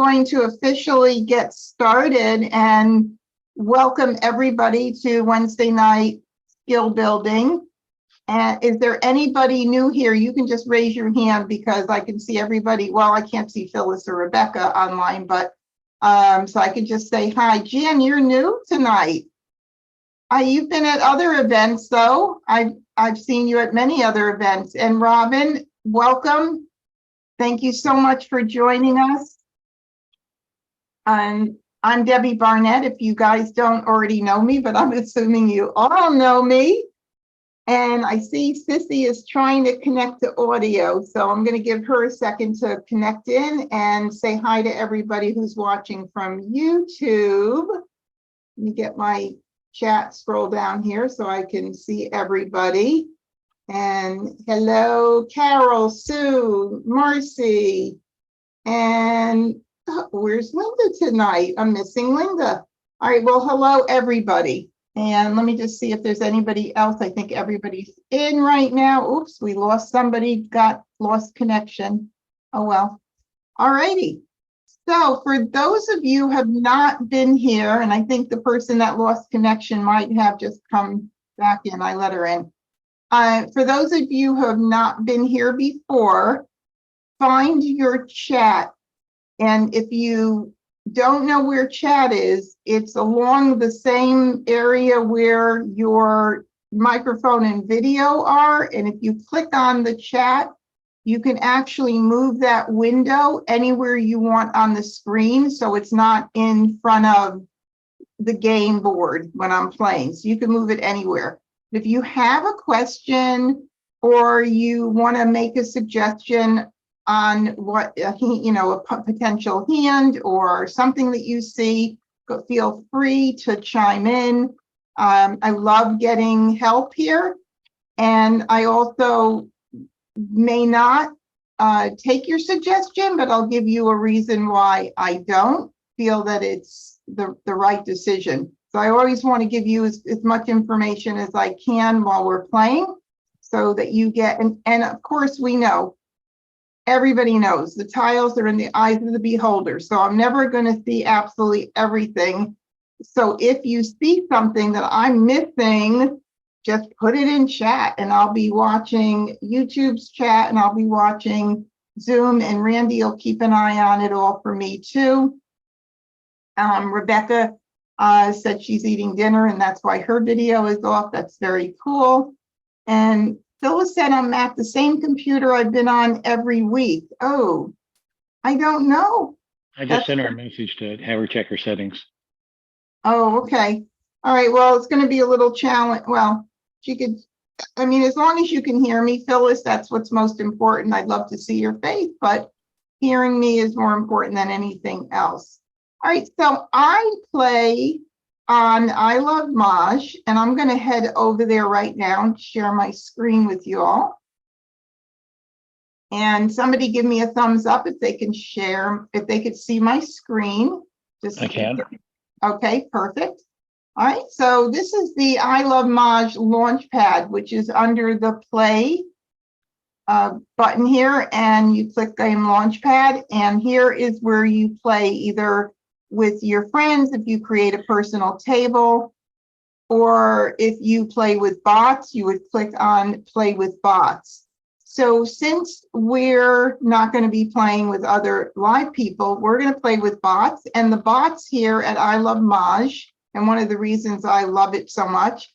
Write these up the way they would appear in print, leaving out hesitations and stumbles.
going to officially get started and welcome everybody to Wednesday night skill building. And is there anybody new here? You can just raise your hand because I can see everybody. Well, I can't see Phyllis or Rebecca online, but so I can just say hi. Jan, you're new tonight. You've been at other events though. I've seen you at many other events. And Robin, welcome. Thank you so much for joining us. And I'm Debbie Barnett, if you guys don't already know me, but I'm assuming you all know me. And I see Sissy is trying to connect to audio, so I'm going to give her a second to connect in and say hi to everybody who's watching from YouTube. Let me get my chat, scroll down here so I can see everybody. And hello, Carol, Sue, Marcy, and where's Linda tonight? I'm missing Linda. All right, well, hello, everybody. And let me just see if there's anybody else. I think everybody's in right now. Oops, we lost somebody, got lost connection. Oh, well. All righty. So for those of you who have not been here, and I think the person that lost connection might have just come back in, I let her in. For those of you who have not been here before, find your chat. And if you don't know where chat is, it's along the same area where your microphone and video are. And if you click on the chat, you can actually move that window anywhere you want on the screen. So it's not in front of the game board when I'm playing. So you can move it anywhere. If you have a question or you want to make a suggestion on what, a potential hand or something that you see, feel free to chime in. I love getting help here. And I also may not take your suggestion, but I'll give you a reason why I don't feel that it's the right decision. So I always want to give you as much information as I can while we're playing so that you get, and of course we know, everybody knows the tiles are in the eyes of the beholder. So I'm never going to see absolutely everything. So if you see something that I'm missing, just put it in chat and I'll be watching YouTube's chat and I'll be watching Zoom, and Randy will keep an eye on it all for me too. Rebecca said she's eating dinner and that's why her video is off. That's very cool. And Phyllis said I'm at the same computer I've been on every week. Oh, I don't know. I just sent her a message to have her check her settings. Oh, okay. All right. Well, it's going to be a little challenge. Well, she could, I mean, as long as you can hear me, Phyllis, that's what's most important. I'd love to see your face, but hearing me is more important than anything else. All right. So I play on I Love Maj, and I'm going to head over there right now and share my screen with you all. And somebody give me a thumbs up if they can share, if they could see my screen. I can. Okay, perfect. All right, so this is the I Love Maj Launchpad, which is under the play button here, and you click Game Launchpad, and here is where you play either with your friends if you create a personal table, or if you play with bots, you would click on Play with Bots. So since we're not going to be playing with other live people, we're going to play with bots, and the bots here at I Love Maj, and one of the reasons I love it so much,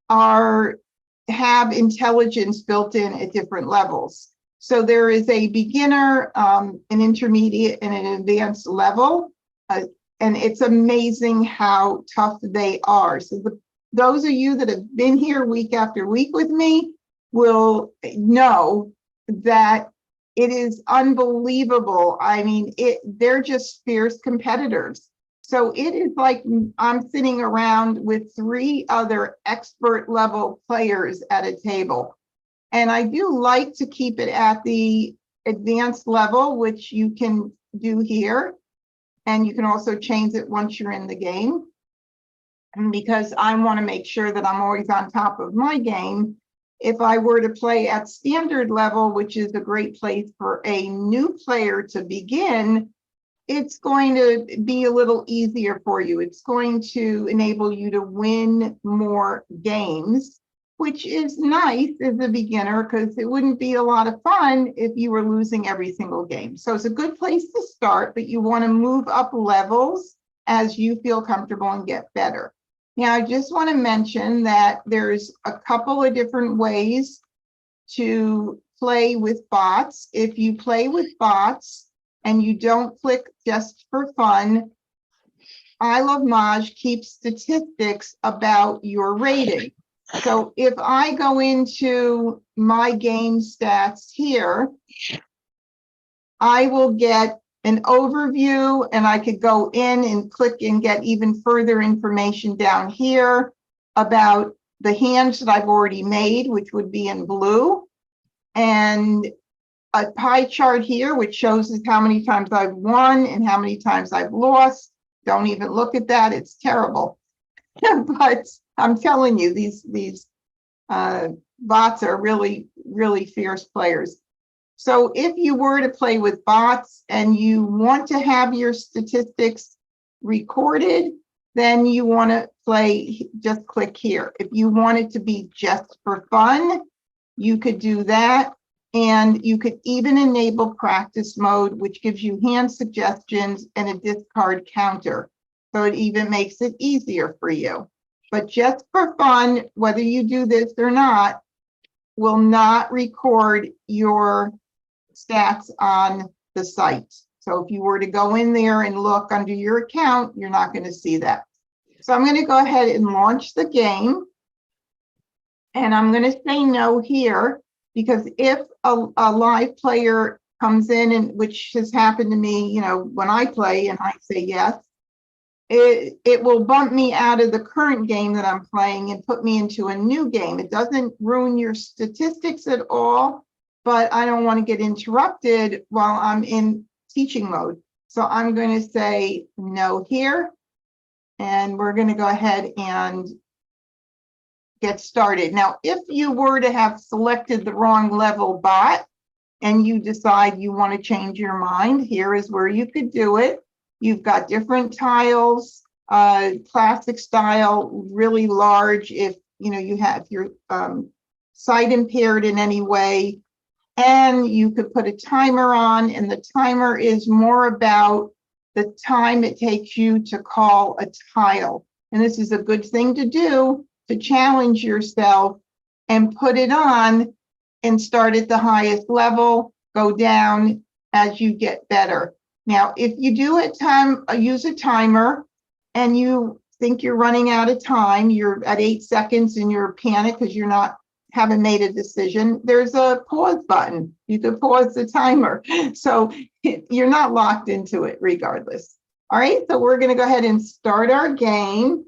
have intelligence built in at different levels. So there is a beginner, an intermediate, and an advanced level. And it's amazing how tough they are. So those of you that have been here week after week with me will know that it is unbelievable. I mean, they're just fierce competitors. So it is like I'm sitting around with 3 other expert level players at a table. And I do like to keep it at the advanced level, which you can do here. And you can also change it once you're in the game. And because I want to make sure that I'm always on top of my game, if I were to play at standard level, which is a great place for a new player to begin, it's going to be a little easier for you. It's going to enable you to win more games, which is nice as a beginner because it wouldn't be a lot of fun if you were losing every single game. So it's a good place to start, but you want to move up levels as you feel comfortable and get better. Now, I just want to mention that there's a couple of different ways to play with bots. If you play with bots and you don't click just for fun, I Love Maj keeps statistics about your rating. So if I go into my game stats here, I will get an overview, and I could go in and click and get even further information down here about the hands that I've already made, which would be in blue, and a pie chart here, which shows us how many times I've won and how many times I've lost. Don't even look at that. It's terrible. But I'm telling you, these bots are really, really fierce players. So if you were to play with bots and you want to have your statistics recorded, then you want to play, just click here. If you want it to be just for fun, you could do that. And you could even enable practice mode, which gives you hand suggestions and a discard counter. So it even makes it easier for you. But just for fun, whether you do this or not, will not record your stats on the site. So if you were to go in there and look under your account, you're not going to see that. So I'm going to go ahead and launch the game. And I'm going to say no here, because if a live player comes in, and which has happened to me, you know, when I play and I say yes, it will bump me out of the current game that I'm playing and put me into a new game. It doesn't ruin your statistics at all, but I don't want to get interrupted while I'm in teaching mode. So I'm going to say no here, and we're going to go ahead and get started. Now, if you were to have selected the wrong level bot and you decide you want to change your mind, here is where you could do it. You've got different tiles, classic style, really large if you know you have your sight impaired in any way, and you could put a timer on, and the timer is more about the time it takes you to call a tile. And this is a good thing to do, to challenge yourself and put it on and start at the highest level, go down as you get better. Now, if you do use a timer and you think you're running out of time, you're at 8 seconds and you're panicked because haven't made a decision, there's a pause button. You could pause the timer. So you're not locked into it regardless. All right, so we're going to go ahead and start our game.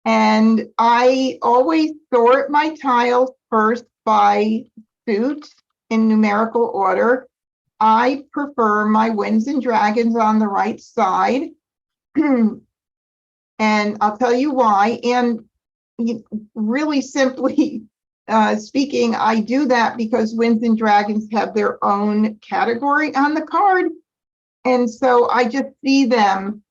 And I always sort my tiles first by suit in numerical order. I prefer my wins and dragons on the right side. And I'll tell you why. And really simply speaking, I do that because wins and dragons have their own category on the card. And so I just see them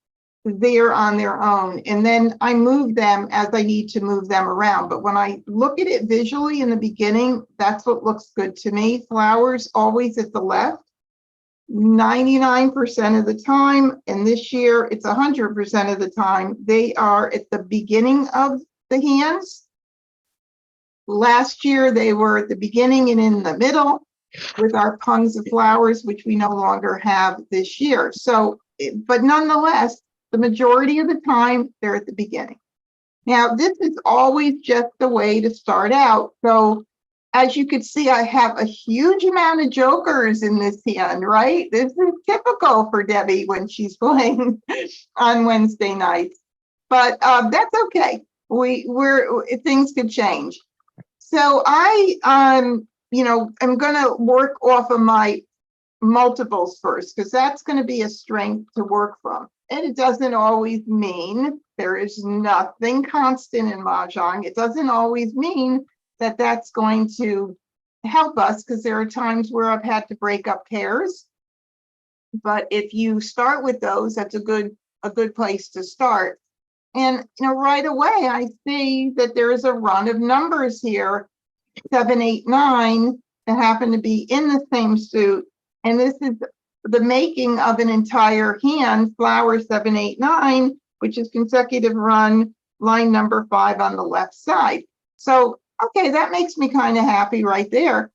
there on their own, and then I move them as I need to move them around. But when I look at it visually in the beginning, that's what looks good to me. Flowers always at the left, 99% of the time, and this year it's 100% of the time, they are at the beginning of the hands. Last year they were at the beginning and in the middle with our pungs of flowers, which we no longer have this year. So, but nonetheless, the majority of the time, they're at the beginning. Now, this is always just the way to start out. So, as you can see, I have a huge amount of jokers in this hand, right? This is typical for Debbie when she's playing on Wednesday nights. But that's okay. Things could change. So I, am going to work off of my multiples first, because that's going to be a strength to work from. And it doesn't always mean, there is nothing constant in Mah Jongg. It doesn't always mean that that's going to help us, because there are times where I've had to break up pairs. But if you start with those, that's a good place to start. And right away I see that there is a run of numbers here, 7, 8, 9, that happen to be in the same suit. And this is the making of an entire hand, flower 7, 8, 9, which is consecutive run, line number 5 on the left side. So, okay, that makes me kind of happy right there.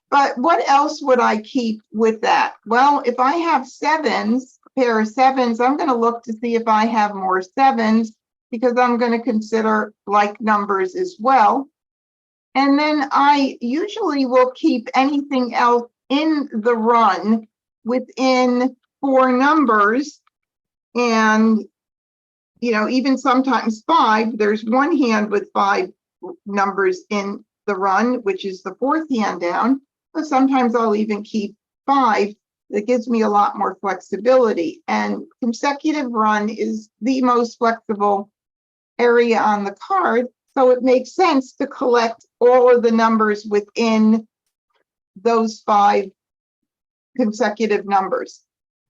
But what else would I keep with that? Well, if I have sevens, a pair of sevens, I'm going to look to see if I have more sevens, because I'm going to consider like numbers as well. And then I usually will keep anything else in the run within 4 numbers. And, even sometimes 5, there's one hand with 5 numbers in the run, which is the 4th hand down. But sometimes I'll even keep 5. That gives me a lot more flexibility. And consecutive run is the most flexible area on the card. So it makes sense to collect all of the numbers within those 5 consecutive numbers.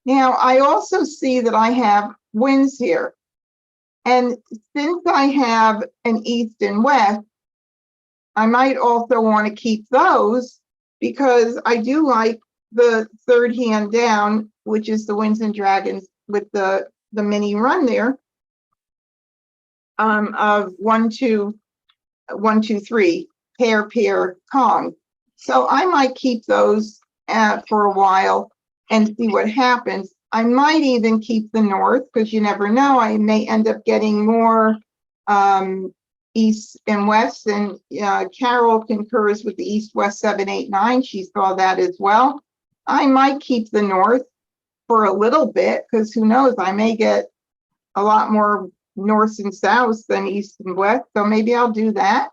Now, I also see that I have wins here. And since I have an east and west, I might also want to keep those, because I do like the 3rd hand down, which is the Winds and Dragons with the mini run there, of 1, 2, 1, 2, 3, pair, Kong. So I might keep those for a while and see what happens. I might even keep the north, because you never know. I may end up getting more east and west. And Carol concurs with the east, west, 7, 8, 9. She saw that as well. I might keep the north for a little bit, because who knows, I may get a lot more north and south than east and west. So maybe I'll do that.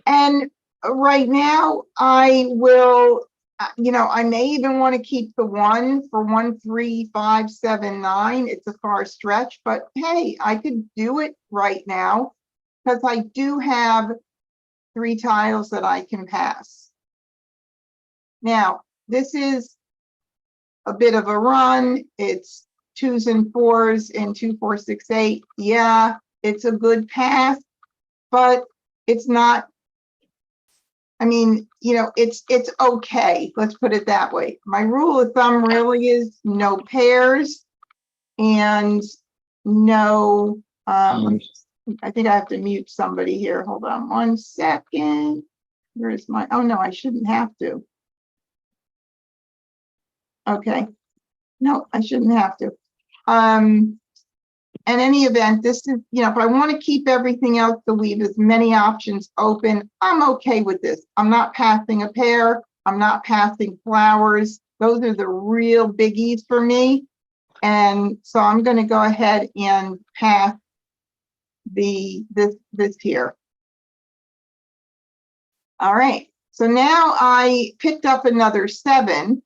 And right now I will, I may even want to keep the 1 for 1, 3, 5, 7, 9. It's a far stretch, but hey, I could do it right now, because I do have 3 tiles that I can pass. Now, this is a bit of a run. It's 2s and 4s and 2, 4, 6, 8. Yeah, it's a good pass, but it's not, it's okay. Let's put it that way. My rule of thumb really is no pairs and no, I think I have to mute somebody here. Hold on 1 second. Where's my, oh no, I shouldn't have to. Okay. No, I shouldn't have to. In any event, this is, if I want to keep everything else to leave as many options open, I'm okay with this. I'm not passing a pair. I'm not passing flowers. Those are the real biggies for me. And so I'm going to go ahead and pass this here. All right. So now I picked up another 7.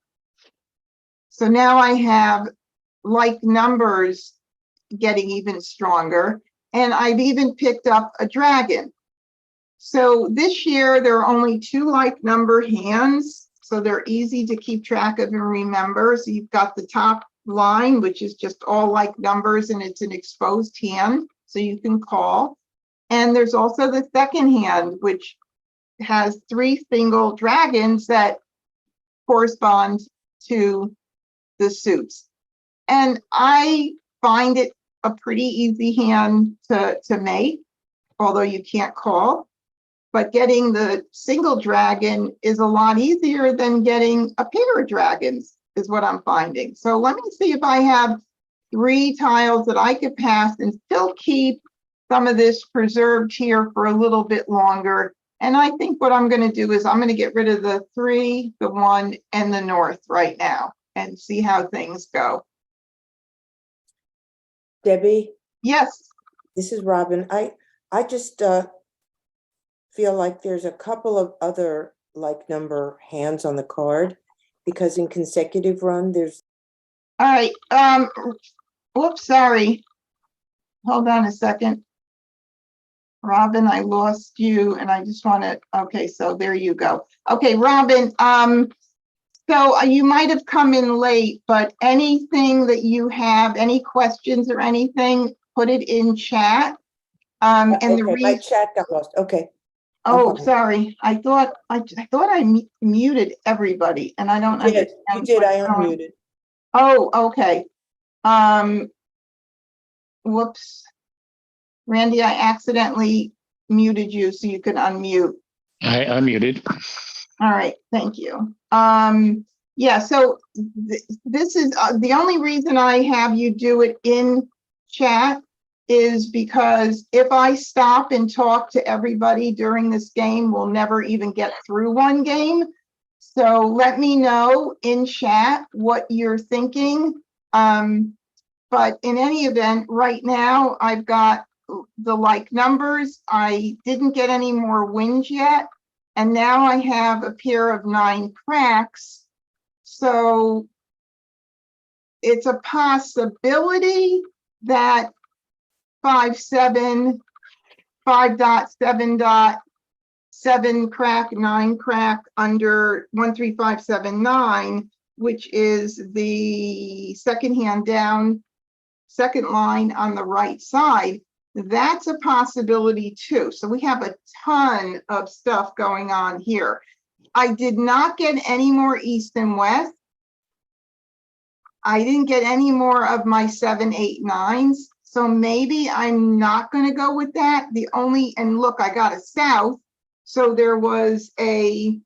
So now I have like numbers getting even stronger, and I've even picked up a dragon. So this year there are only 2 like number hands, so they're easy to keep track of and remember. So you've got the top line, which is just all like numbers, and it's an exposed hand, so you can call. And there's also the second hand, which has 3 single dragons that correspond to the suits. And I find it a pretty easy hand to make, although you can't call. But getting the single dragon is a lot easier than getting a pair of dragons, is what I'm finding. So let me see if I have 3 tiles that I could pass and still keep some of this preserved here for a little bit longer. And I think what I'm going to do is I'm going to get rid of the 3, the 1, and the north right now and see how things go. Debbie, Yes. this is Robin. I just feel like there's a couple of other like number hands on the card, because in consecutive run there's. All right. Whoops, sorry. Hold on a second. Robin, I lost you, and I just want to, okay, so there you go. Okay, Robin, So you might have come in late, but anything that you have, any questions or anything, put it in chat. And the Okay, my reason, chat got lost. Okay. oh, sorry, I thought I muted everybody and I don't You did, understand you did, I what's going on. unmuted. Oh, okay. Whoops. Randy, I accidentally muted you so you could unmute. I unmuted. All right, thank you. Yeah, so this is the only reason I have you do it in chat is because if I stop and talk to everybody during this game, we'll never even get through one game. So let me know in chat what you're thinking. But in any event, right now I've got the like numbers. I didn't get any more wins yet. And now I have a pair of 9 cracks. So it's a possibility that 5.7, 5.7.7 crack, 9 crack under 13579, which is the second hand down, second line on the right side. That's a possibility too. So we have a ton of stuff going on here. I did not get any more east and west. I didn't get any more of my 7, 8, 9s. So maybe I'm not going to go with that. The only, and look, I got a south. So there was a,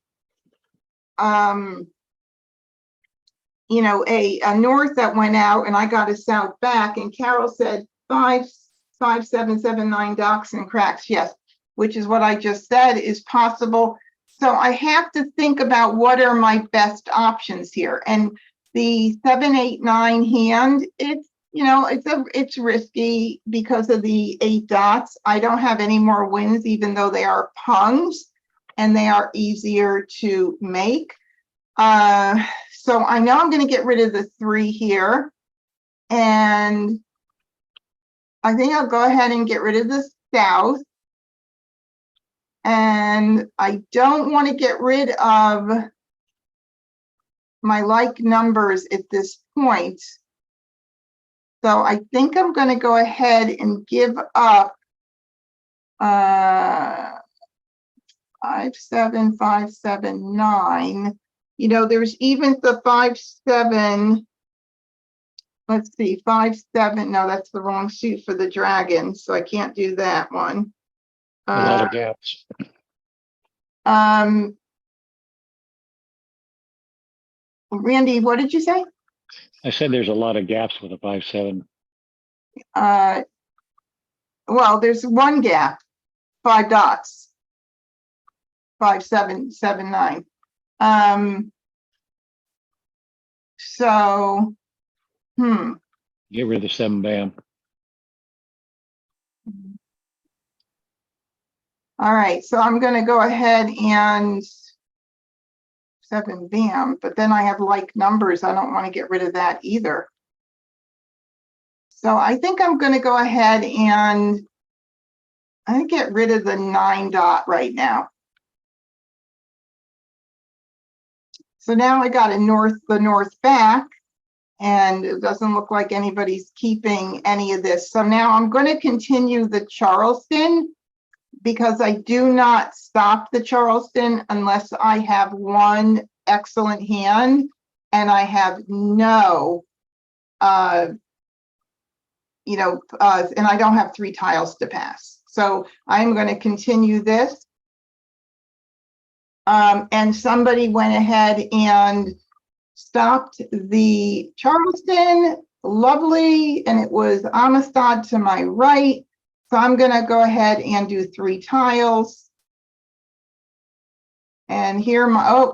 you know, a north that went out and I got a south back, and Carol said 5, 5, 7, 7, 9 docks and cracks. Yes, which is what I just said is possible. So I have to think about what are my best options here. And the 7, 8, 9 hand, it's, you know, it's risky because of the 8 dots. I don't have any more wins, even though they are pungs and they are easier to make. So I know I'm going to get rid of the 3 here, and I think I'll go ahead and get rid of the south. And I don't want to get rid of my like numbers at this point. So I think I'm going to go ahead and give up 5, 7, 5, 7, 9. You know, there's even the 5, 7. Let's see, 5, 7. No, that's the wrong suit for the dragon, so I can't do that one. A lot of gaps. Randy, what did you say? I said there's a lot of gaps with a 5-7. Well, there's one gap, 5 dots, 5, 7, 7, 9. So, Get rid of the 7 bam. All right, so I'm going to go ahead and 7 bam, but then I have like numbers. I don't want to get rid of that either. So I think I'm going to go ahead and I get rid of the 9 dot right now. So now I got a the north back, and it doesn't look like anybody's keeping any of this. So now I'm going to continue the Charleston, because I do not stop the Charleston unless I have one excellent hand and I have no, you know, and I don't have 3 tiles to pass. So I'm going to continue this. And somebody went ahead and stopped the Charleston. Lovely. And it was Amistad to my right. So I'm going to go ahead and do 3 tiles. And here my,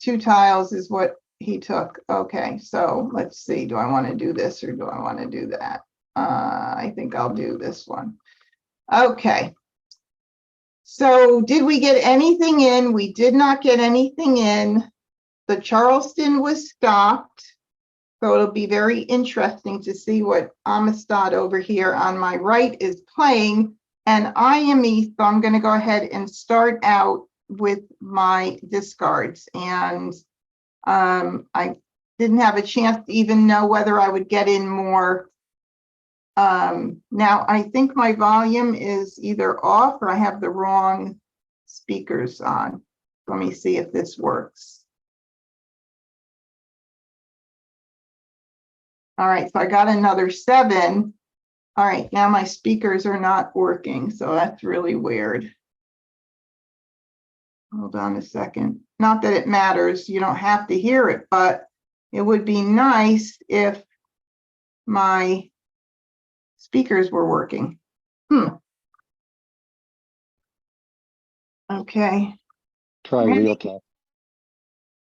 2 tiles is what he took. Okay, so let's see. Do I want to do this or do I want to do that? I think I'll do this one. Okay. So did we get anything in? We did not get anything in. The Charleston was stopped. So it'll be very interesting to see what Amistad over here on my right is playing. And I am East, so I'm going to go ahead and start out with my discards. And I didn't have a chance to even know whether I would get in more. Now I think my volume is either off or I have the wrong speakers on. Let me see if this works. All right, so I got another 7. All right, now my speakers are not working, so that's really weird. Hold on a second. Not that it matters, you don't have to hear it, but it would be nice if my speakers were working. Okay. Try Realtek.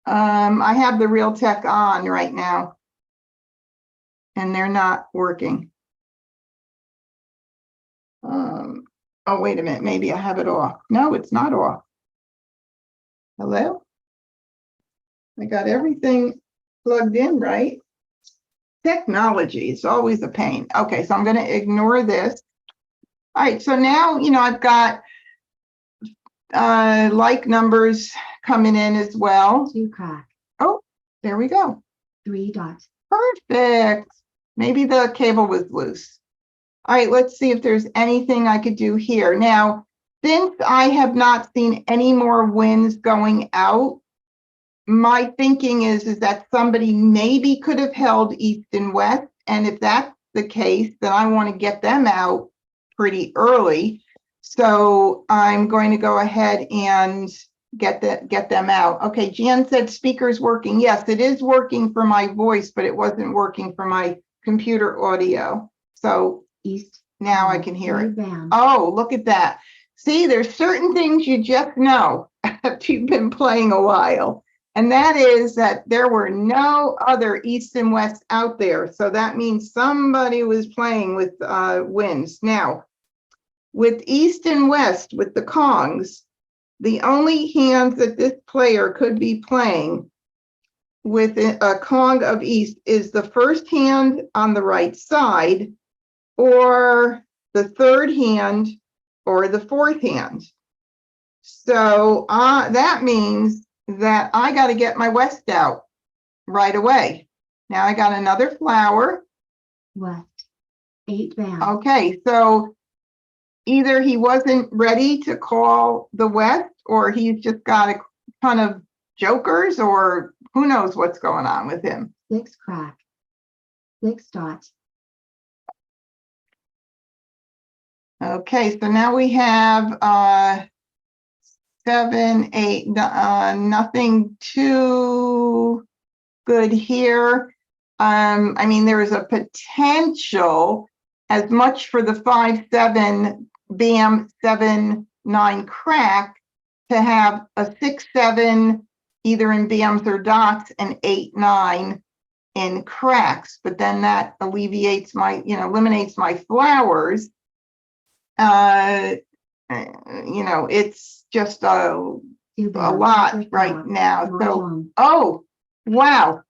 I have the Realtek on right now, and they're not working. Oh, wait a minute, maybe I have it off. No, it's not off. Hello? I got everything plugged in, right? Technology is always a pain. Okay, so I'm going to ignore this. All right, so now, I've got like numbers coming in as well. 2 crack, Oh, there we go. 3 dot, Perfect. Maybe the cable was loose. All right, let's see if there's anything I could do here. Now, since I have not seen any more winds going out, my thinking is that somebody maybe could have held east and west. And if that's the case, then I want to get them out pretty early. So I'm going to go ahead and get them out. Okay, Jan said speaker's working. Yes, it is working for my voice, but it wasn't working for my computer audio. So east, now I can hear it. band, Oh, look at that. See, there's certain things you just know after you've been playing a while. And that is that there were no other east and west out there. So that means somebody was playing with winds. Now, with east and west, with the Kongs, the only hands that this player could be playing with a Kong of east is the first hand on the right side, or the third hand, or the fourth hand. So that means that I got to get my west out right away. Now I got another flower. west, 8 band, Okay, so either he wasn't ready to call the west, or he's just got a ton of jokers, or who knows what's going on with him. 6 crack, 6 dot, Okay, so now we have 7, 8, nothing too good here. I mean, there is a potential as much for the 5-7 BAM 7-9 crack to have a 6-7 either in BAMs or dots and 8-9 in cracks, but then that alleviates my, eliminates my flowers. It's just a 2 band, lot first right flower, now. Mah So, Jongg, oh, wow.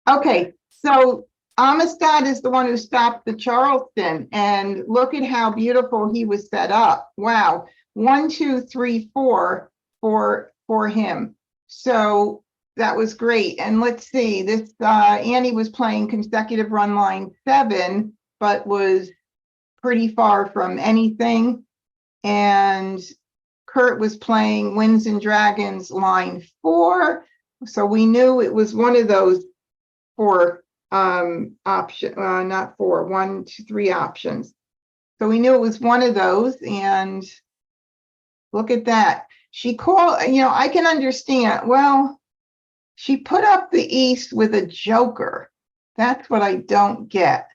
Okay, so Amistad is the one who stopped the Charleston, and look at how beautiful he was set up. Wow, 1, 2, 3, 4 for him. So that was great. And let's see, this Annie was playing consecutive run line 7, but was pretty far from anything. And Kurt was playing Winds and Dragons line 4. So we knew it was one of those 4 option, not 4, 1, 2, 3 options. So we knew it was one of those, and look at that. She called, I can understand. Well, she put up the east with a joker. That's what I don't get.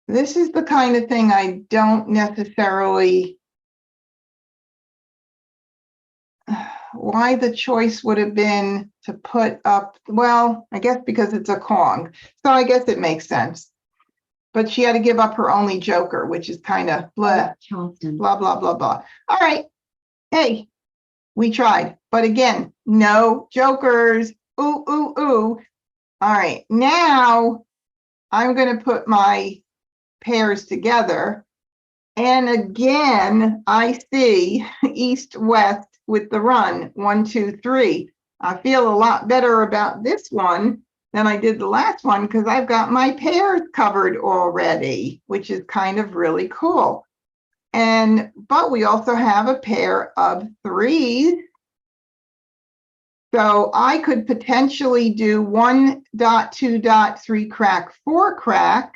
This is the kind of thing I don't necessarily, why the choice would have been to put up, well, I guess because it's a Kong. So I guess it makes sense. But she had to give up her only joker, which is kind of blah, Charleston, blah, blah, blah, blah. All right. Hey, we tried. But again, no jokers. Ooh, ooh, ooh. All right. Now I'm going to put my pairs together. And again, I see east, west with the run, 1, 2, 3. I feel a lot better about this one than I did the last one because I've got my pairs covered already, which is kind of really cool. But we also have a pair of threes. So I could potentially do 1 dot, 2 dot, 3 crack, 4 crack,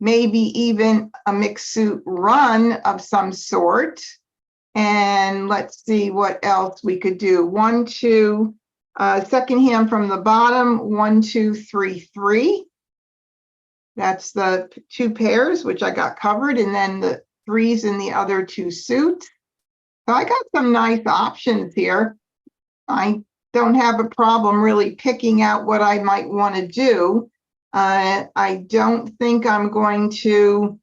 maybe even a mixed suit run of some sort. And let's see what else we could do. 1, 2, second hand from the bottom, 1, 2, 3, 3. That's the 2 pairs, which I got covered, and then the threes in the other 2 suits. So I got some nice options here. I don't have a problem really picking out what I might want to do. I don't think I'm going to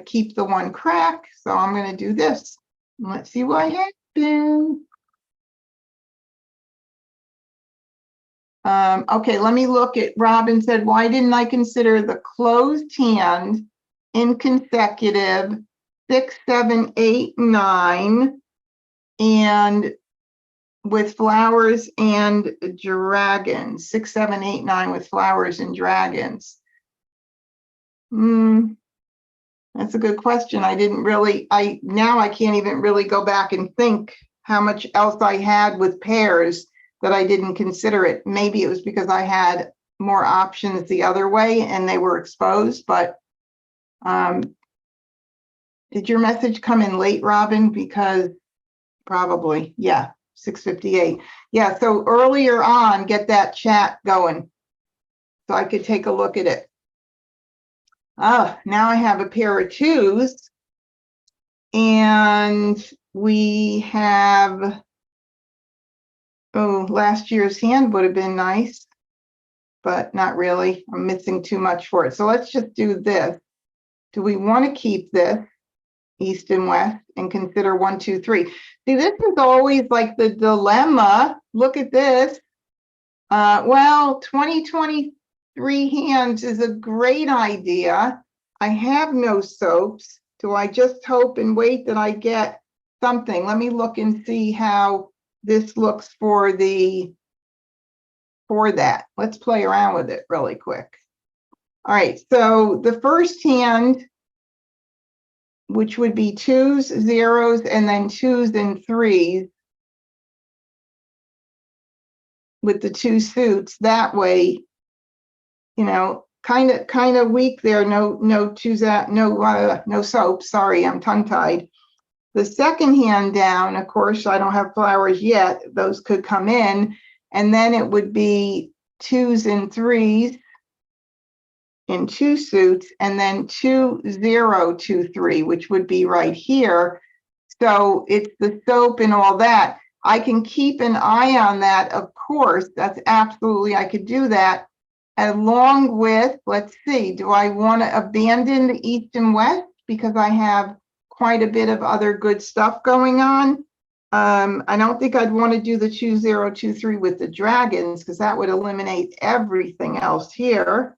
keep the 1 crack, so I'm going to do this. Let's see what happens. Okay, let me look at, Robin said, why didn't I consider the closed hand in consecutive 6, 7, 8, 9, and with flowers and dragons, 6, 7, 8, 9 with flowers and dragons. That's a good question. I didn't really, now I can't even really go back and think how much else I had with pairs that I didn't consider it. Maybe it was because I had more options the other way and they were exposed, but did your message come in late, Robin? Because probably, yeah, 6:58. Yeah, so earlier on, get that chat going so I could take a look at it. Now I have a pair of 2s, and we have, oh, last year's hand would have been nice, but not really. I'm missing too much for it. So let's just do this. Do we want to keep this east and west and consider 1, 2, 3? See, this is always like the dilemma. Look at this. Well, 2023 hands is a great idea. I have no soaps. Do I just hope and wait that I get something? Let me look and see how this looks for that. Let's play around with it really quick. All right, so the first hand, which would be 2s, 0s, and then 2s and 3s with the 2 suits. That way, you know, kind of weak there. No 2s out, no soap. Sorry, I'm tongue-tied. The second hand down, of course, I don't have flowers yet. Those could come in, and then it would be 2s and 3s in 2 suits, and then 2, 0, 2, 3, which would be right here. So it's the soap and all that. I can keep an eye on that, of course. That's absolutely, I could do that. Along with, let's see, do I want to abandon the east and west because I have quite a bit of other good stuff going on? I don't think I'd want to do the 2, 0, 2, 3 with the dragons because that would eliminate everything else here.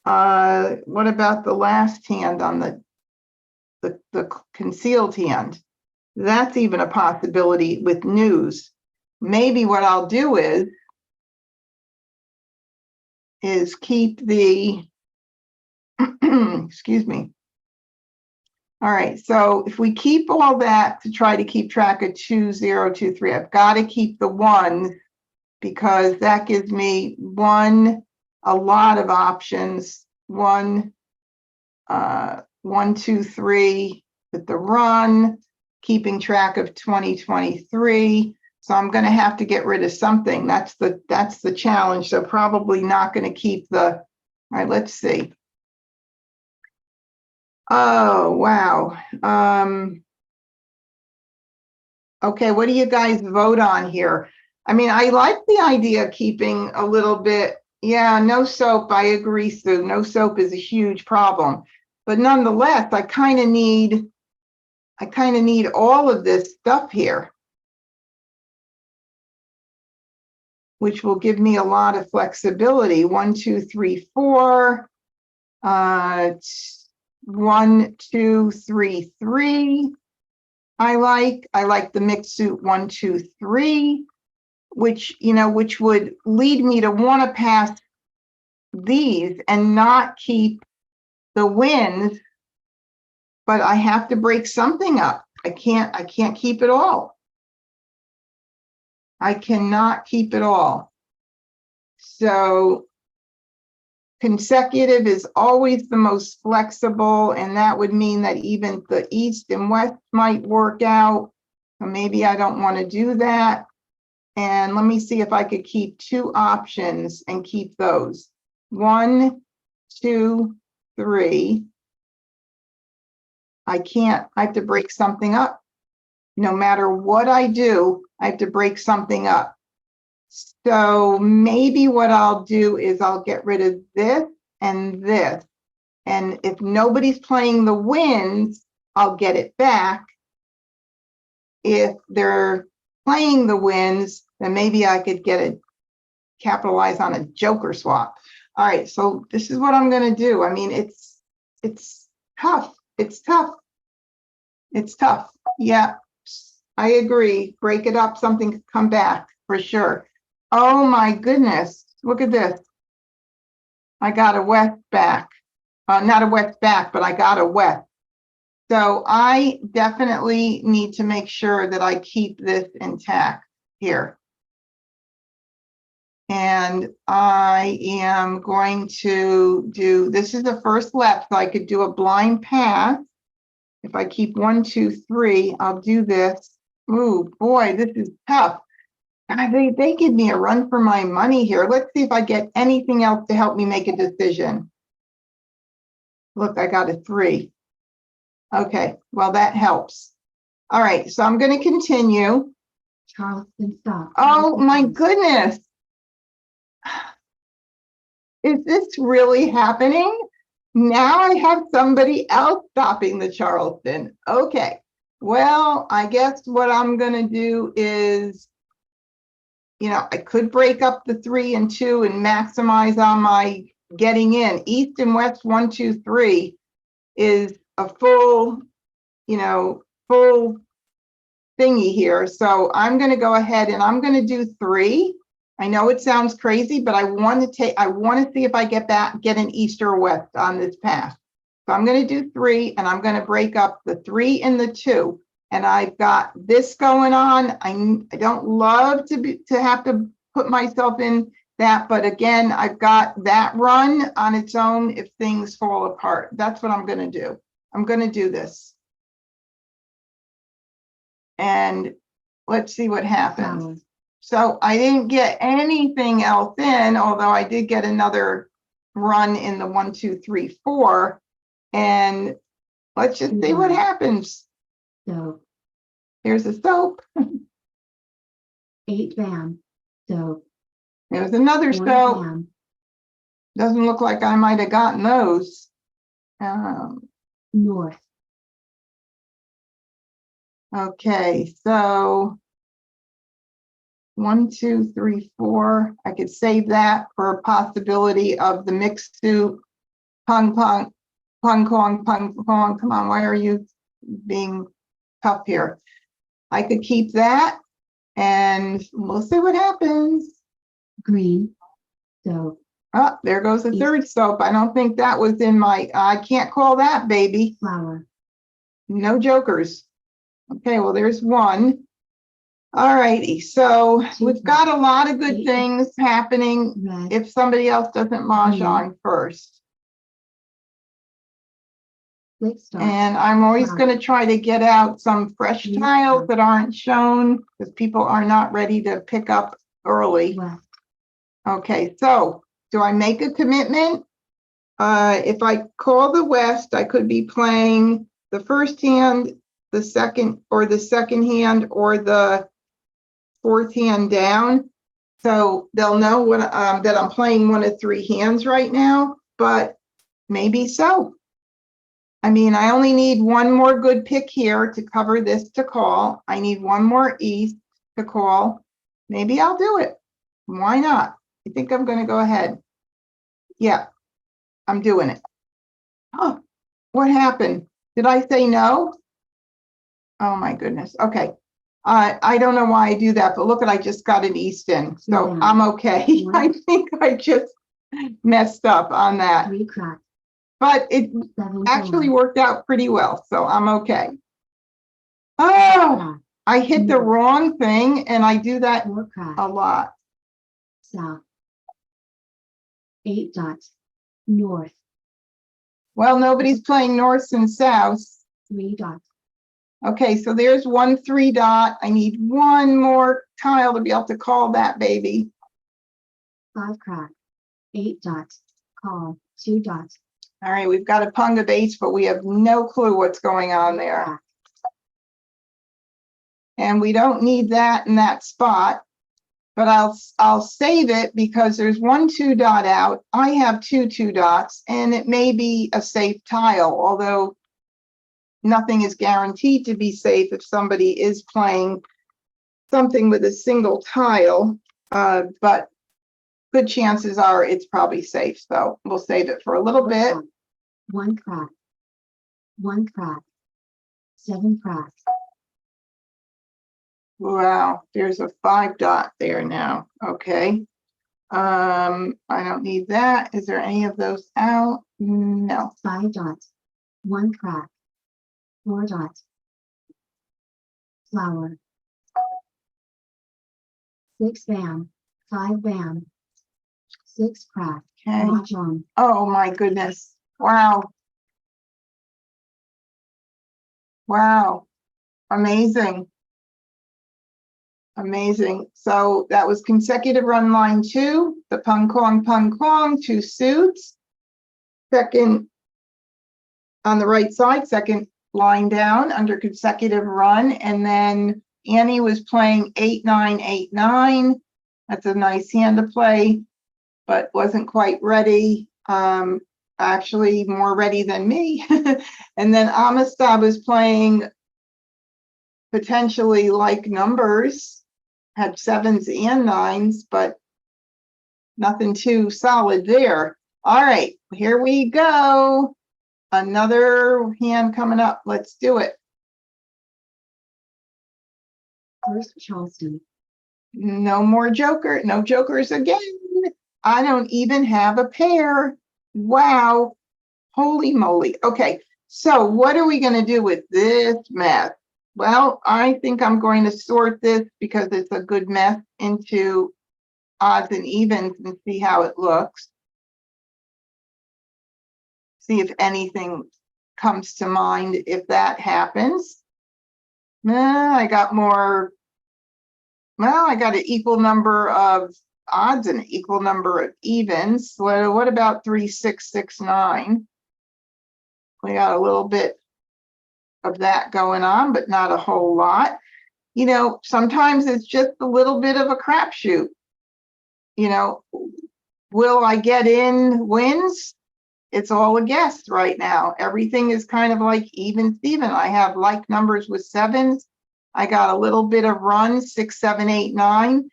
What about the last hand on the concealed hand? That's even a possibility with news. Maybe what I'll do is keep the, excuse me. All right, so if we keep all that to try to keep track of 2, 0, 2, 3, I've got to keep the 1s because that gives me a lot of options. 1, 1, 2, 3 with the run, keeping track of 2023. So I'm going to have to get rid of something. That's the challenge. So probably not going to keep the, all right, let's see. Oh, wow. Okay, what do you guys vote on here? I mean, I like the idea of keeping a little bit. Yeah, no soap. I agree, Sue. No soap is a huge problem. But nonetheless, I kind of need all of this stuff here, which will give me a lot of flexibility. 1, 2, 3, 4. 1, 2, 3, 3. I like the mixed suit 1, 2, 3, which, which would lead me to want to pass these and not keep the wins, but I have to break something up. I can't keep it all. I cannot keep it all. So consecutive is always the most flexible, and that would mean that even the east and west might work out. So maybe I don't want to do that. And let me see if I could keep 2 options and keep those. 1, 2, 3. I can't, I have to break something up. No matter what I do, I have to break something up. So maybe what I'll do is I'll get rid of this and this. And if nobody's playing the wins, I'll get it back. If they're playing the wins, then maybe I could get it, capitalize on a joker swap. All right, so this is what I'm gonna do. I mean, it's tough. It's tough. It's tough. Yeah, I agree. Break it up, something could come back for sure. Oh my goodness, look at this. I got a west back. Not a west back, but I got a west. So I definitely need to make sure that I keep this intact here. And I am going to do, this is the first left, so I could do a blind pass. If I keep 1, 2, 3, I'll do this. Ooh, boy, this is tough. They give me a run for my money here. Let's see if I get anything else to help me make a decision. Look, I got a 3. Okay, well, that helps. All right, so I'm going to continue. Charleston, stop. Oh my goodness. Is this really happening? Now I have somebody else stopping the Charleston. Okay, well, I guess what I'm going to do is, I could break up the 3 and 2 and maximize on my getting in. East and west 1, 2, 3 is a full, full thingy here. So I'm going to go ahead and I'm going to do 3. I know it sounds crazy, but I want to see if I get an east or west on this path. So I'm going to do 3 and I'm going to break up the 3 and the 2. And I've got this going on. I don't love to have to put myself in that, but again, I've got that run on its own if things fall apart. That's what I'm going to do. I'm going to do this. And let's see what happens. Flower. So I didn't get anything else in, although I did get another run in the 1, 2, 3, 4. And let's just see what happens. Soap. Here's a soap. 8 van. Soap. There's another 1 soap. van. Doesn't look like I might have gotten those. North. Okay, so 1, 2, 3, 4. I could save that for a possibility of the mixed suit. Pong, pong, pong, pong, pong, pong. Come on, why are you being tough here? I could keep that and we'll see what happens. Green. Soap. Oh, there goes the third soap. I don't think that was in I can't call that, baby. Flower. No jokers. Okay, well, there's 1. All righty, so we've got a lot of good things happening Red. if somebody else doesn't mahjong first. 6 dots. And I'm always going to try to get out some fresh Yeah. tiles that aren't shown because people are not ready to pick up early. West. Okay, so do I make a commitment? If I call the west, I could be playing the first hand, the second hand, or the 4th hand down. So they'll know what that I'm playing one of 3 hands right now, but maybe so. I mean, I only need 1 more good pick here to cover this to call. I need 1 more east to call. Maybe I'll do it. Why not? I think I'm going to go ahead. Yeah, I'm doing it. Oh, what happened? Did I say no? Oh my goodness. Okay. I don't know why I do that, but look at, I just got an Easton, so Yeah. I'm okay. Yeah. I think I just messed up on that, 3 crack, but it 7 actually door, worked out pretty well, so I'm okay. Oh, crack, I hit the No. wrong thing, and I do that 4 crack, a lot. south, 8 dots, north, Well, nobody's playing north and south. 3 dots, Okay, so there's 1 3 dot. I need one more tile to be able to call that baby. 5 crack, 8 dots, call, 2 dots, All right, we've got a punga base, but we have no clue what's going on there. crack, And we don't need that in that spot, but I'll save it because there's 1 2 dot out. I have 2 2 dots, and it may be a safe tile, although nothing is guaranteed to be safe if somebody is playing something with a single tile, but good chances are it's probably safe. So we'll save it for a little bit. 1 crack, 1 crack, 7 crack, Wow, there's a 5 dot there now. Okay. I don't need that. Is there any of those out? No. 5 dots, 1 crack, 4 dots, flower, 6 bam, 5 bam, 6 crack, Okay. Mah Jongg, Oh my goodness. Wow. Wow. Amazing. Amazing. So that was consecutive run line 2, the pung kong, 2 suits. Second on the right side, second line down under consecutive run. And then Annie was playing 8 9 8 9. That's a nice hand to play, but wasn't quite ready. Actually more ready than me. And then Amistad was playing potentially like numbers, had 7s and 9s, but nothing too solid there. All right, here we go. Another hand coming up. Let's do it. first Charleston, No more joker. No jokers again. I don't even have a pair. Wow. Holy moly. Okay, so what are we going to do with this mess? Well, I think I'm going to sort this because it's a good mess into odds and evens and see how it looks. See if anything comes to mind if that happens. I got more. Well, I got an equal number of odds and an equal number of evens. What about 3 6 6 9? We got a little bit of that going on, but not a whole lot. You know, sometimes it's just a little bit of a crapshoot. You know, will I get in wins? It's all a guess right now. Everything is kind of like even Steven. I have like numbers with 7s. I got a little bit of run 6 7 8 9.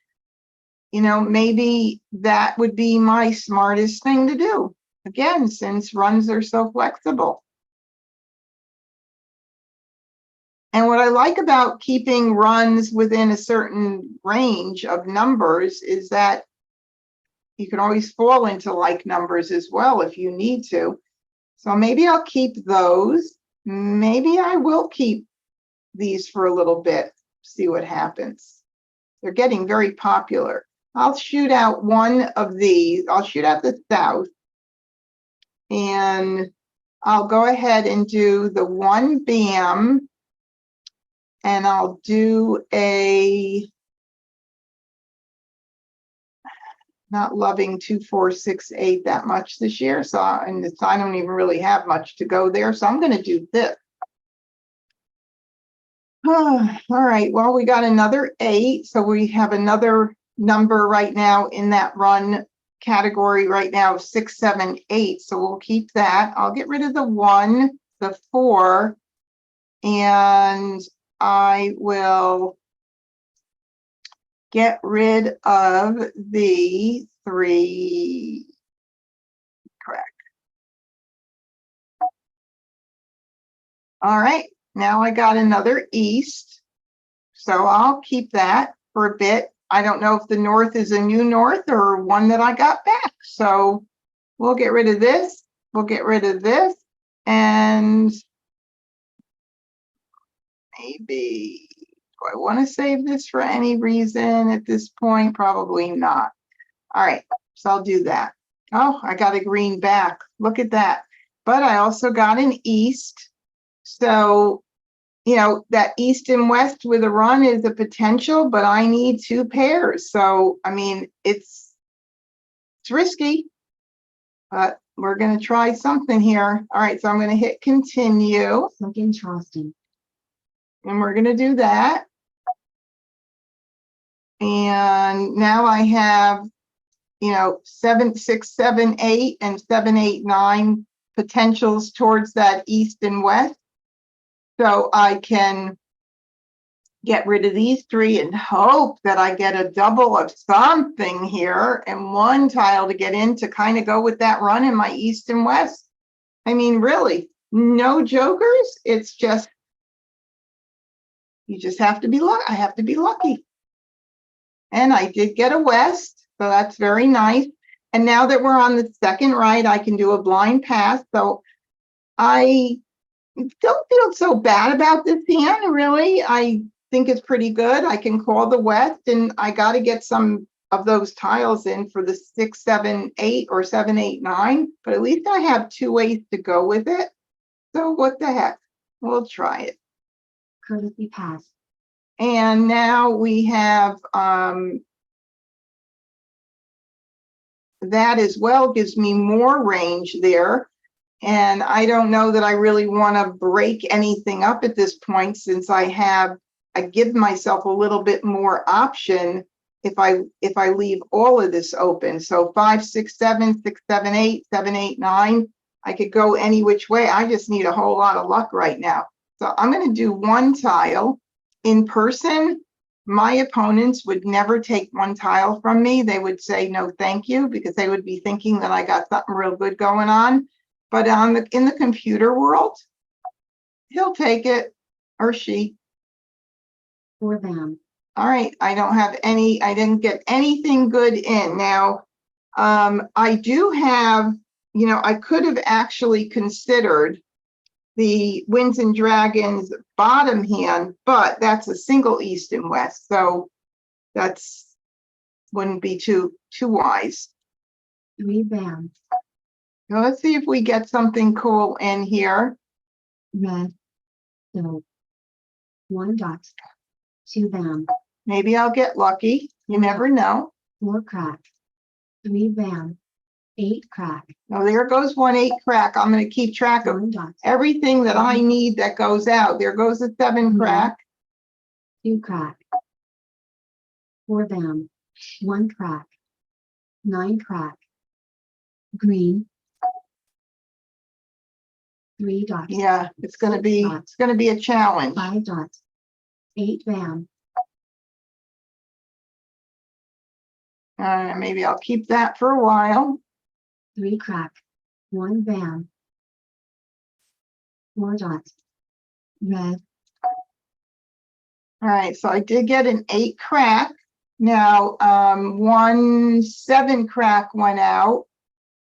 You know, maybe that would be my smartest thing to do. Again, since runs are so flexible. And what I like about keeping runs within a certain range of numbers is that you can always fall into like numbers as well if you need to. So maybe I'll keep those. Maybe I will keep these for a little bit, see what happens. They're getting very popular. I'll shoot out one of these. I'll shoot out the south. And I'll go ahead and do the 1 bam. And I'll do a not loving 2 4 6 8 that much this year. So I don't even really have much to go there. So I'm going to do this. All right. Well, we got another 8. So we have another number right now in that run category right now of 6 7 8. So we'll keep that. I'll get rid of the 1, the 4, and I will get rid of the 3. Correct. All right, now I got another east. So I'll keep that for a bit. I don't know if the north is a new north or one that I got back. So we'll get rid of this. We'll get rid of this. And maybe, do I want to save this for any reason at this point? Probably not. All right, so I'll do that. Oh, I got a green back. Look at that. But I also got an east. So, you know, that east and west with a run is a potential, but I need 2 pairs. So, I mean, it's risky, but we're going to try something here. All right, so I'm going to hit continue. Second Charleston. And we're going to do that. And now I have, you know, 7, 6, 7, 8, and 7, 8, 9 potentials towards that east and west. So I can get rid of these 3 and hope that I get a double of something here and 1 tile to get in to kind of go with that run in my east and west. I mean, really, no jokers. It's just, you just have to be lucky. I have to be lucky. And I did get a west, so that's very nice. And now that we're on the second right, I can do a blind pass. So I don't feel so bad about this hand, really. I think it's pretty good. I can call the west, and I got to get some of those tiles in for the 6, 7, 8 or 7, 8, 9. But at least I have 2 ways to go with it. So what the heck? We'll try it. Courtesy pass. And now we have that as well, gives me more range there. And I don't know that I really want to break anything up at this point, since I give myself a little bit more option if I leave all of this open. So 5, 6, 7, 6, 7, 8, 7, 8, 9. I could go any which way. I just need a whole lot of luck right now. So I'm going to do 1 tile. In person, my opponents would never take 1 tile from me. They would say no thank you, because they would be thinking that I got something real good going on. But in the computer world, he'll take it, or she. 4 bam. All right, I didn't get anything good in. Now, I do have, you know, I could have actually considered the Winds and Dragons bottom hand, but that's a single east and west. So that's wouldn't be too wise. 3 bam. Now let's see if we get something cool in here. Red. So 1 dot. 2 bam. Maybe I'll get lucky. You never know. 4 crack. 3 bam. 8 crack. Oh, there goes 1 8 crack. I'm going to keep track of 1 dot. everything that I need that goes out. There goes a 7 crack. 2 crack. 4 bam. 1 crack. 9 crack. Green. 3 dots. Yeah, it's going to be a challenge. 5 dots. 8 bam. Maybe I'll keep that for a while. 3 crack. 1 bam. 4 dots. Red. All right, so I did get an 8 crack. Now, 1 7 crack went out.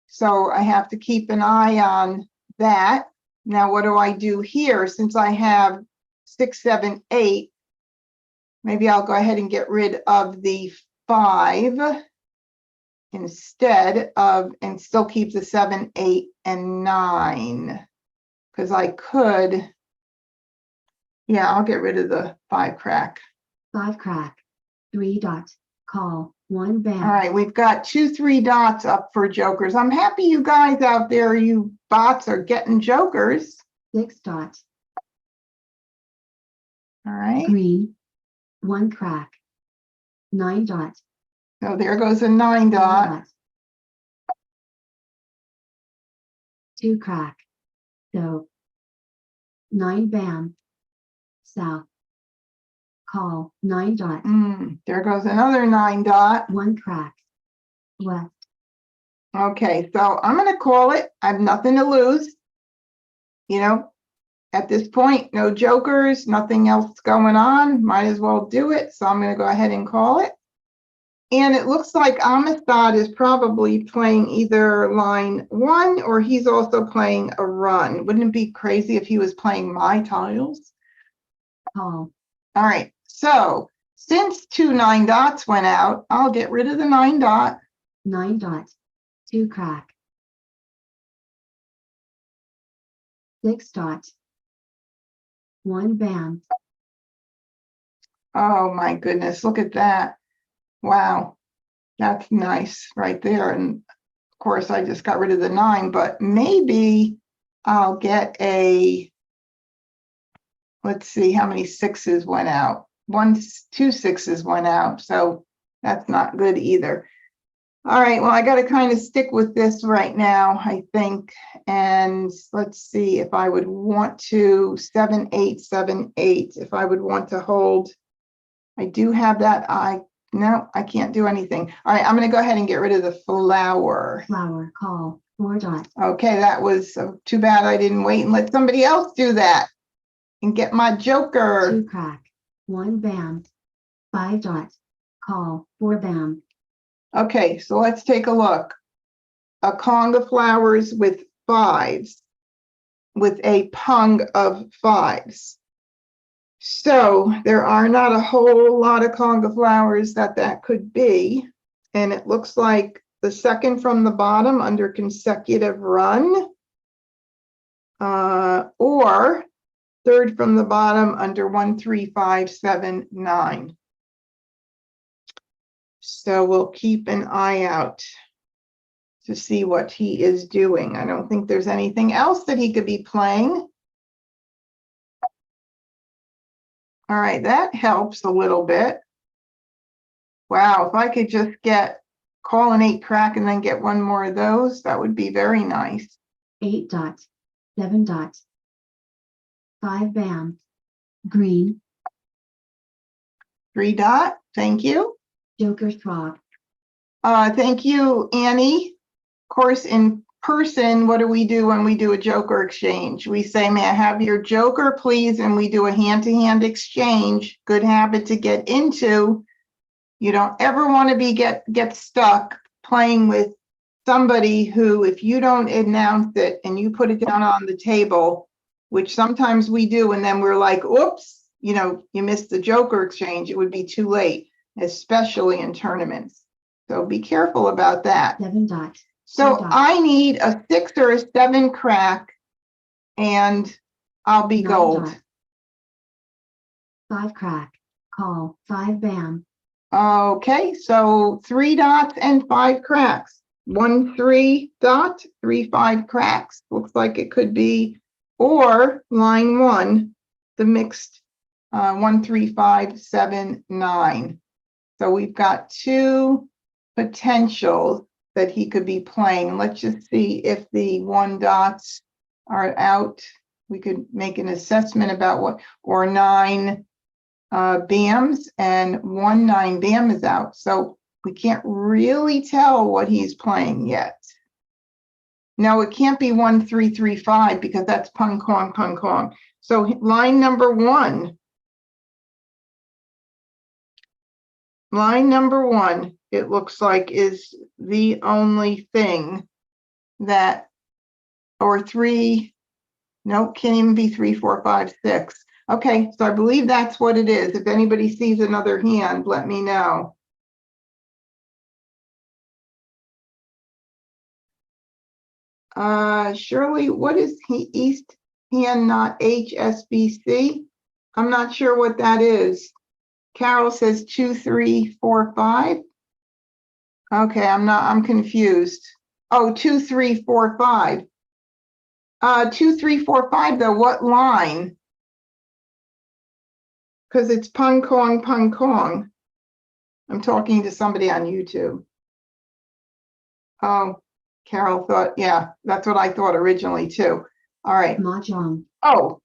So I have to keep an eye on that. Now, what do I do here? Since I have 6, 7, 8, maybe I'll go ahead and get rid of the 5 instead of, and still keep the 7, 8, and 9. Because I could, yeah, I'll get rid of the 5 crack. 5 crack. 3 dots. Call. 1 bam. All right, we've got 2 3 dots up for jokers. I'm happy you guys out there, you bots, are getting jokers. 6 dots. All right, Green. 1 crack. 9 dots. so there goes a 9 dot. 1 dot. 2 crack. So 9 bam. South. Call. 9 dot. There goes another 9 dot. 1 crack. West. Okay, so I'm going to call it. I have nothing to lose, you know, at this point, no jokers, nothing else going on. Might as well do it. So I'm going to go ahead and call it. And it looks like Amistad is probably playing either line 1 or he's also playing a run. Wouldn't it be crazy if he was playing my tiles? Call. All right. So since 2 9 dots went out, I'll get rid of the 9 dot. 9 dot. 2 crack. 6 dot. 1 bam. Oh my goodness. Look at that. Wow. That's nice right there. And of course, I just got rid of the 9, but maybe I'll get a, let's see how many 6s went out. 2 6s went out. So that's not good either. All right, well, I got to kind of stick with this right now, I think. And let's see if I would want to 7 8 7 8. If I would want to hold, I do have that. No, I can't do anything. All right, I'm going to go ahead and get rid of the flower. Flower. Call. 4 dot. Okay, that was too bad I didn't wait and let somebody else do that and get my joker. 2 crack. 1 bam. 5 dot. Call. 4 bam. Okay, so let's take a look. A conga flowers with 5s, with a pung of 5s. So there are not a whole lot of conga flowers that could be. And it looks like the second from the bottom under consecutive run, or third from the bottom under 1 3 5 7 9. So we'll keep an eye out to see what he is doing. I don't think there's anything else that he could be playing. All right, that helps a little bit. Wow, if I could just call an 8 crack and then get one more of those, that would be very nice. 8 dot. 7 dot. 5 bam. Green. 3 dot, thank you. Joker throb. Thank you, Annie. Of course, in person, what do we do when we do a joker exchange? We say, may I have your joker, please? And we do a hand-to-hand exchange. Good habit to get into. You don't ever want to get stuck playing with somebody who, if you don't announce it and you put it down on the table, which sometimes we do, and then we're like, oops, you missed the joker exchange, it would be too late, especially in tournaments. So be careful about that. 7 dot. So 2 dot. I need a 6 or a 7 crack, and I'll be 9 gold. dot. 5 crack. Call. 5 bam. Okay, so 3 dots and 5 cracks. 1 3 dot, 3 5 cracks. Looks like it could be, or line 1, the mixed 1 3 5 7 9. So we've got 2 potentials that he could be playing. Let's just see if the 1 dots are out. We could make an assessment about what, or 9 BAMs, and 1 9 BAM is out. So we can't really tell what he's playing yet. No, it can't be 1 3 3 5 because that's pung kong, pung kong. So line number 1. Line number 1, it looks like, is the only thing that, or 3, nope, can't even be 3 4 5 6. Okay, so I believe that's what it is. If anybody sees another hand, let me know. Shirley, what is East hand, not HSBC? I'm not sure what that is. Carol says 2 3 4 5. Okay, I'm confused. Oh, 2 3 4 5. 2 3 4 5 though, what line? Because it's pung kong, pung kong. I'm talking to somebody on YouTube. Oh, Carol thought, yeah, that's what I thought originally too. All right. Mah Jongg. Oh.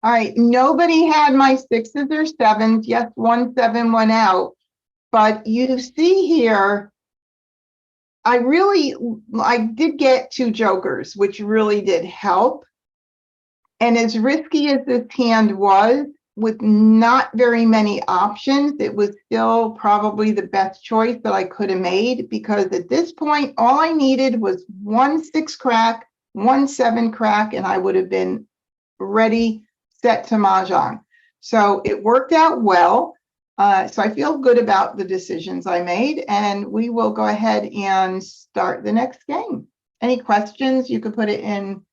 All right, nobody had my 6s or 7s. Yes, 1 7 went out. But you see here, I did get 2 jokers, which really did help. And as risky as this hand was, with not very many options, it was still probably the best choice that I could have made, because at this point, all I needed was 1 6 crack, 1 7 crack, and I would have been ready, set to Mah Jongg. So it worked out well. So I feel good about the decisions I made, and we will go ahead and start the next game. Any questions? You could put it in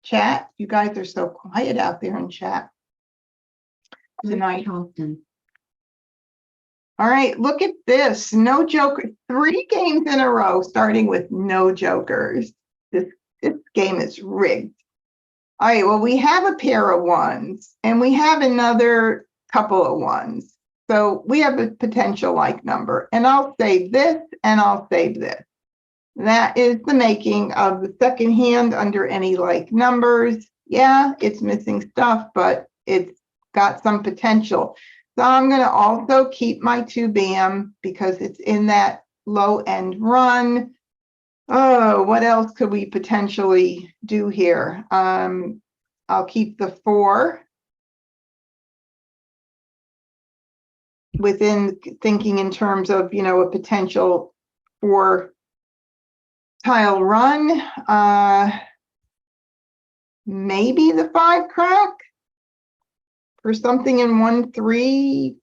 chat. You guys are so quiet out there in chat tonight. Charleston. All right, look at this. No joker. 3 games in a row, starting with no jokers. This game is rigged. All right, well, we have a pair of 1s, and we have another couple of 1s. So we have a potential like number, and I'll save this, and I'll save this. That is the making of the second hand under any like numbers. Yeah, it's missing stuff, but it's got some potential. So I'm going to also keep my 2 BAM because it's in that low end run. Oh, what else could we potentially do here? I'll keep the 4 within thinking in terms of, a potential 4 tile run. Maybe the 5 crack for something in 1 3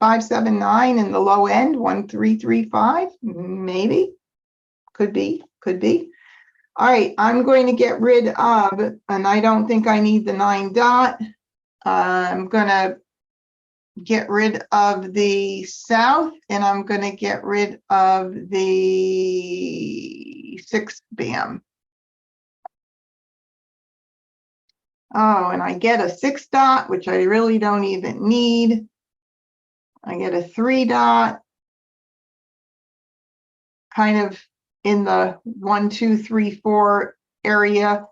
5 7 9 in the low end, 1 3 3 5. Maybe, could be. All right, I'm going to get rid of, and I don't think I need the 9 dot. I'm gonna get rid of the south, and I'm gonna get rid of the 6 BAM. Oh, and I get a 6 dot, which I really don't even need. I get a 3 dot, kind of in the 1 2 3 4 area.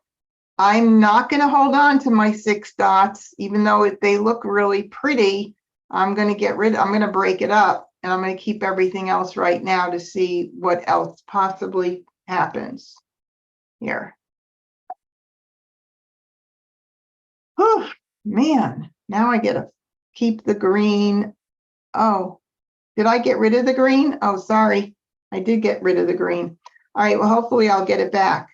I'm not going to hold on to my 6 dots, even though they look really pretty. I'm going to break it up, and I'm going to keep everything else right now to see what else possibly happens here. Oh, man, now I get to keep the green. Oh, did I get rid of the green? Oh, sorry. I did get rid of the green. All right, well, hopefully I'll get it back.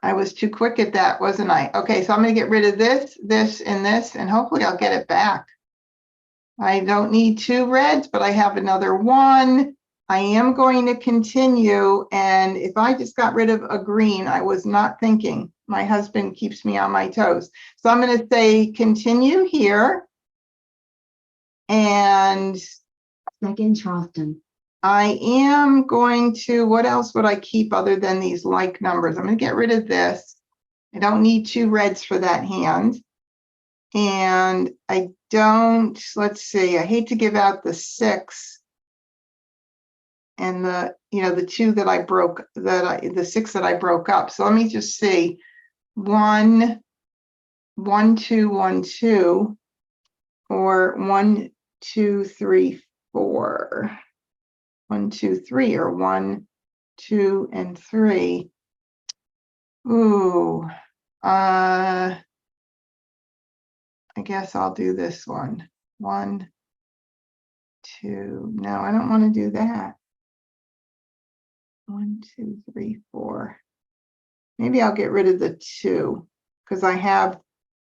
I was too quick at that, wasn't I? Okay, so I'm going to get rid of this, this, and this, and hopefully I'll get it back. I don't need 2 reds, but I have another 1. I am going to continue, and if I just got rid of a green, I was not thinking. My husband keeps me on my toes. So I'm going to say continue here. And Second Charleston. I am going to, what else would I keep other than these like numbers? I'm going to get rid of this. I don't need 2 reds for that hand. And I don't, let's see, I hate to give out the 6 and the 2 that I broke, the 6 that I broke up. So let me just see. 1 1 2 1 2, or 1 2 3 4. 1 2 3, or 1 2 and 3. Ooh, I guess I'll do this one. 1 2. No, I don't want to do that. 1 2 3 4. Maybe I'll get rid of the 2, because I have,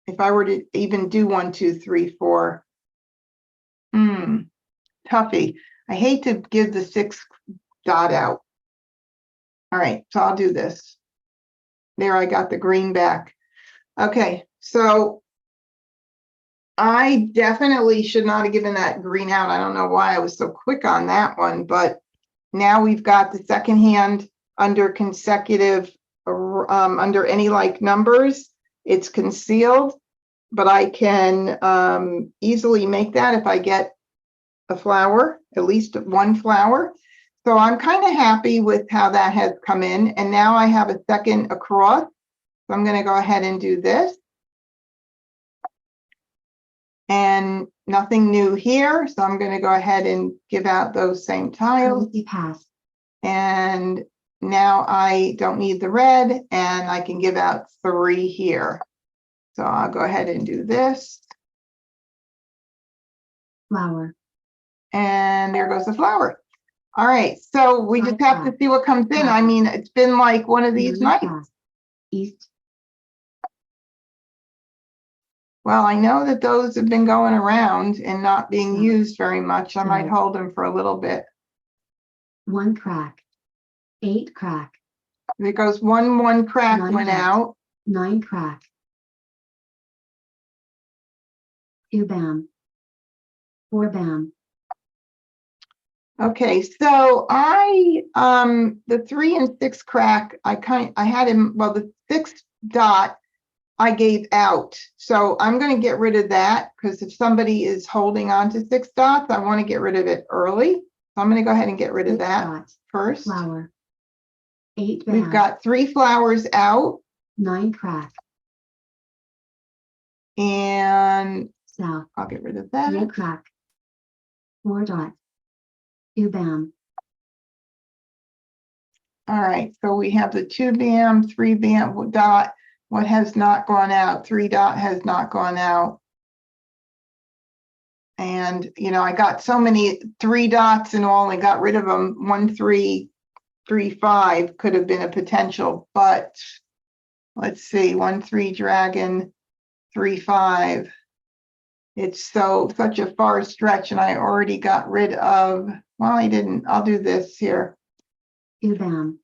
if I were to even do 1 2 3 4, toughie. I hate to give the 6 dot out. All right, so I'll do this. There, I got the green back. Okay, so I definitely should not have given that green out. I don't know why I was so quick on that one, but now we've got the second hand under consecutive, under any like numbers. It's concealed, but I can easily make that if I get a flower, at least 1 flower. So I'm kind of happy with how that has come in. And now I have a second across. So I'm going to go ahead and do this. And nothing new here. So I'm going to go ahead and give out those same tiles. Currency pass. And now I don't need the red, and I can give out 3 here. So I'll go ahead and do this. flower, And there goes the flower. All right, so we just have to see what comes in. I mean, it's been like one of these 9 nights. crack, east, Well, I know that those have been going around and not being Yeah. used very much. I might Yeah. hold them for a little bit. 1 crack, 8 crack, Because one crack Nine went crack. out. 9 crack, 2 bam, 4 bam, Okay, so the 3 and 6 crack, I had him, well, the 6 dot I gave out. So I'm going to get rid of that because if somebody is holding on to 6 dots, I want to get rid of it early. So I'm going to go ahead and get rid of 6 that dot, first. flower, 8 We've bam, got 3 flowers out 9 crack, and south, I'll get rid of 3 that. crack, 4 dot, 2 bam, All right, so we have the 2 bam, 3 bam dot. What has not gone out? 3 dot has not gone out. And, you know, I got so many 3 dots and all, and got rid of them. 1, 3, 3, 5 could have been a potential, but let's see, 1, 3 dragon, 3, 5. It's such a far stretch, and I already got rid of, well, I didn't. I'll do this here. 2 bam,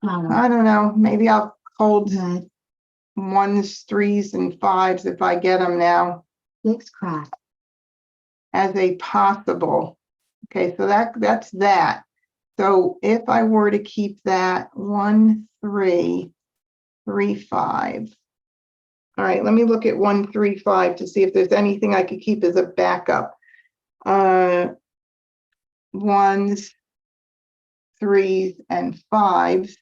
flower, I don't know. Maybe I'll hold red, 1s, 3s, and 5s if I get them now 6 crack, as a possible. Okay, so that's that. So if I were to keep that 1, 3, 3, 5. All right, let me look at 1, 3, 5 to see if there's anything I could keep as a backup. 1s, 3s, and 5s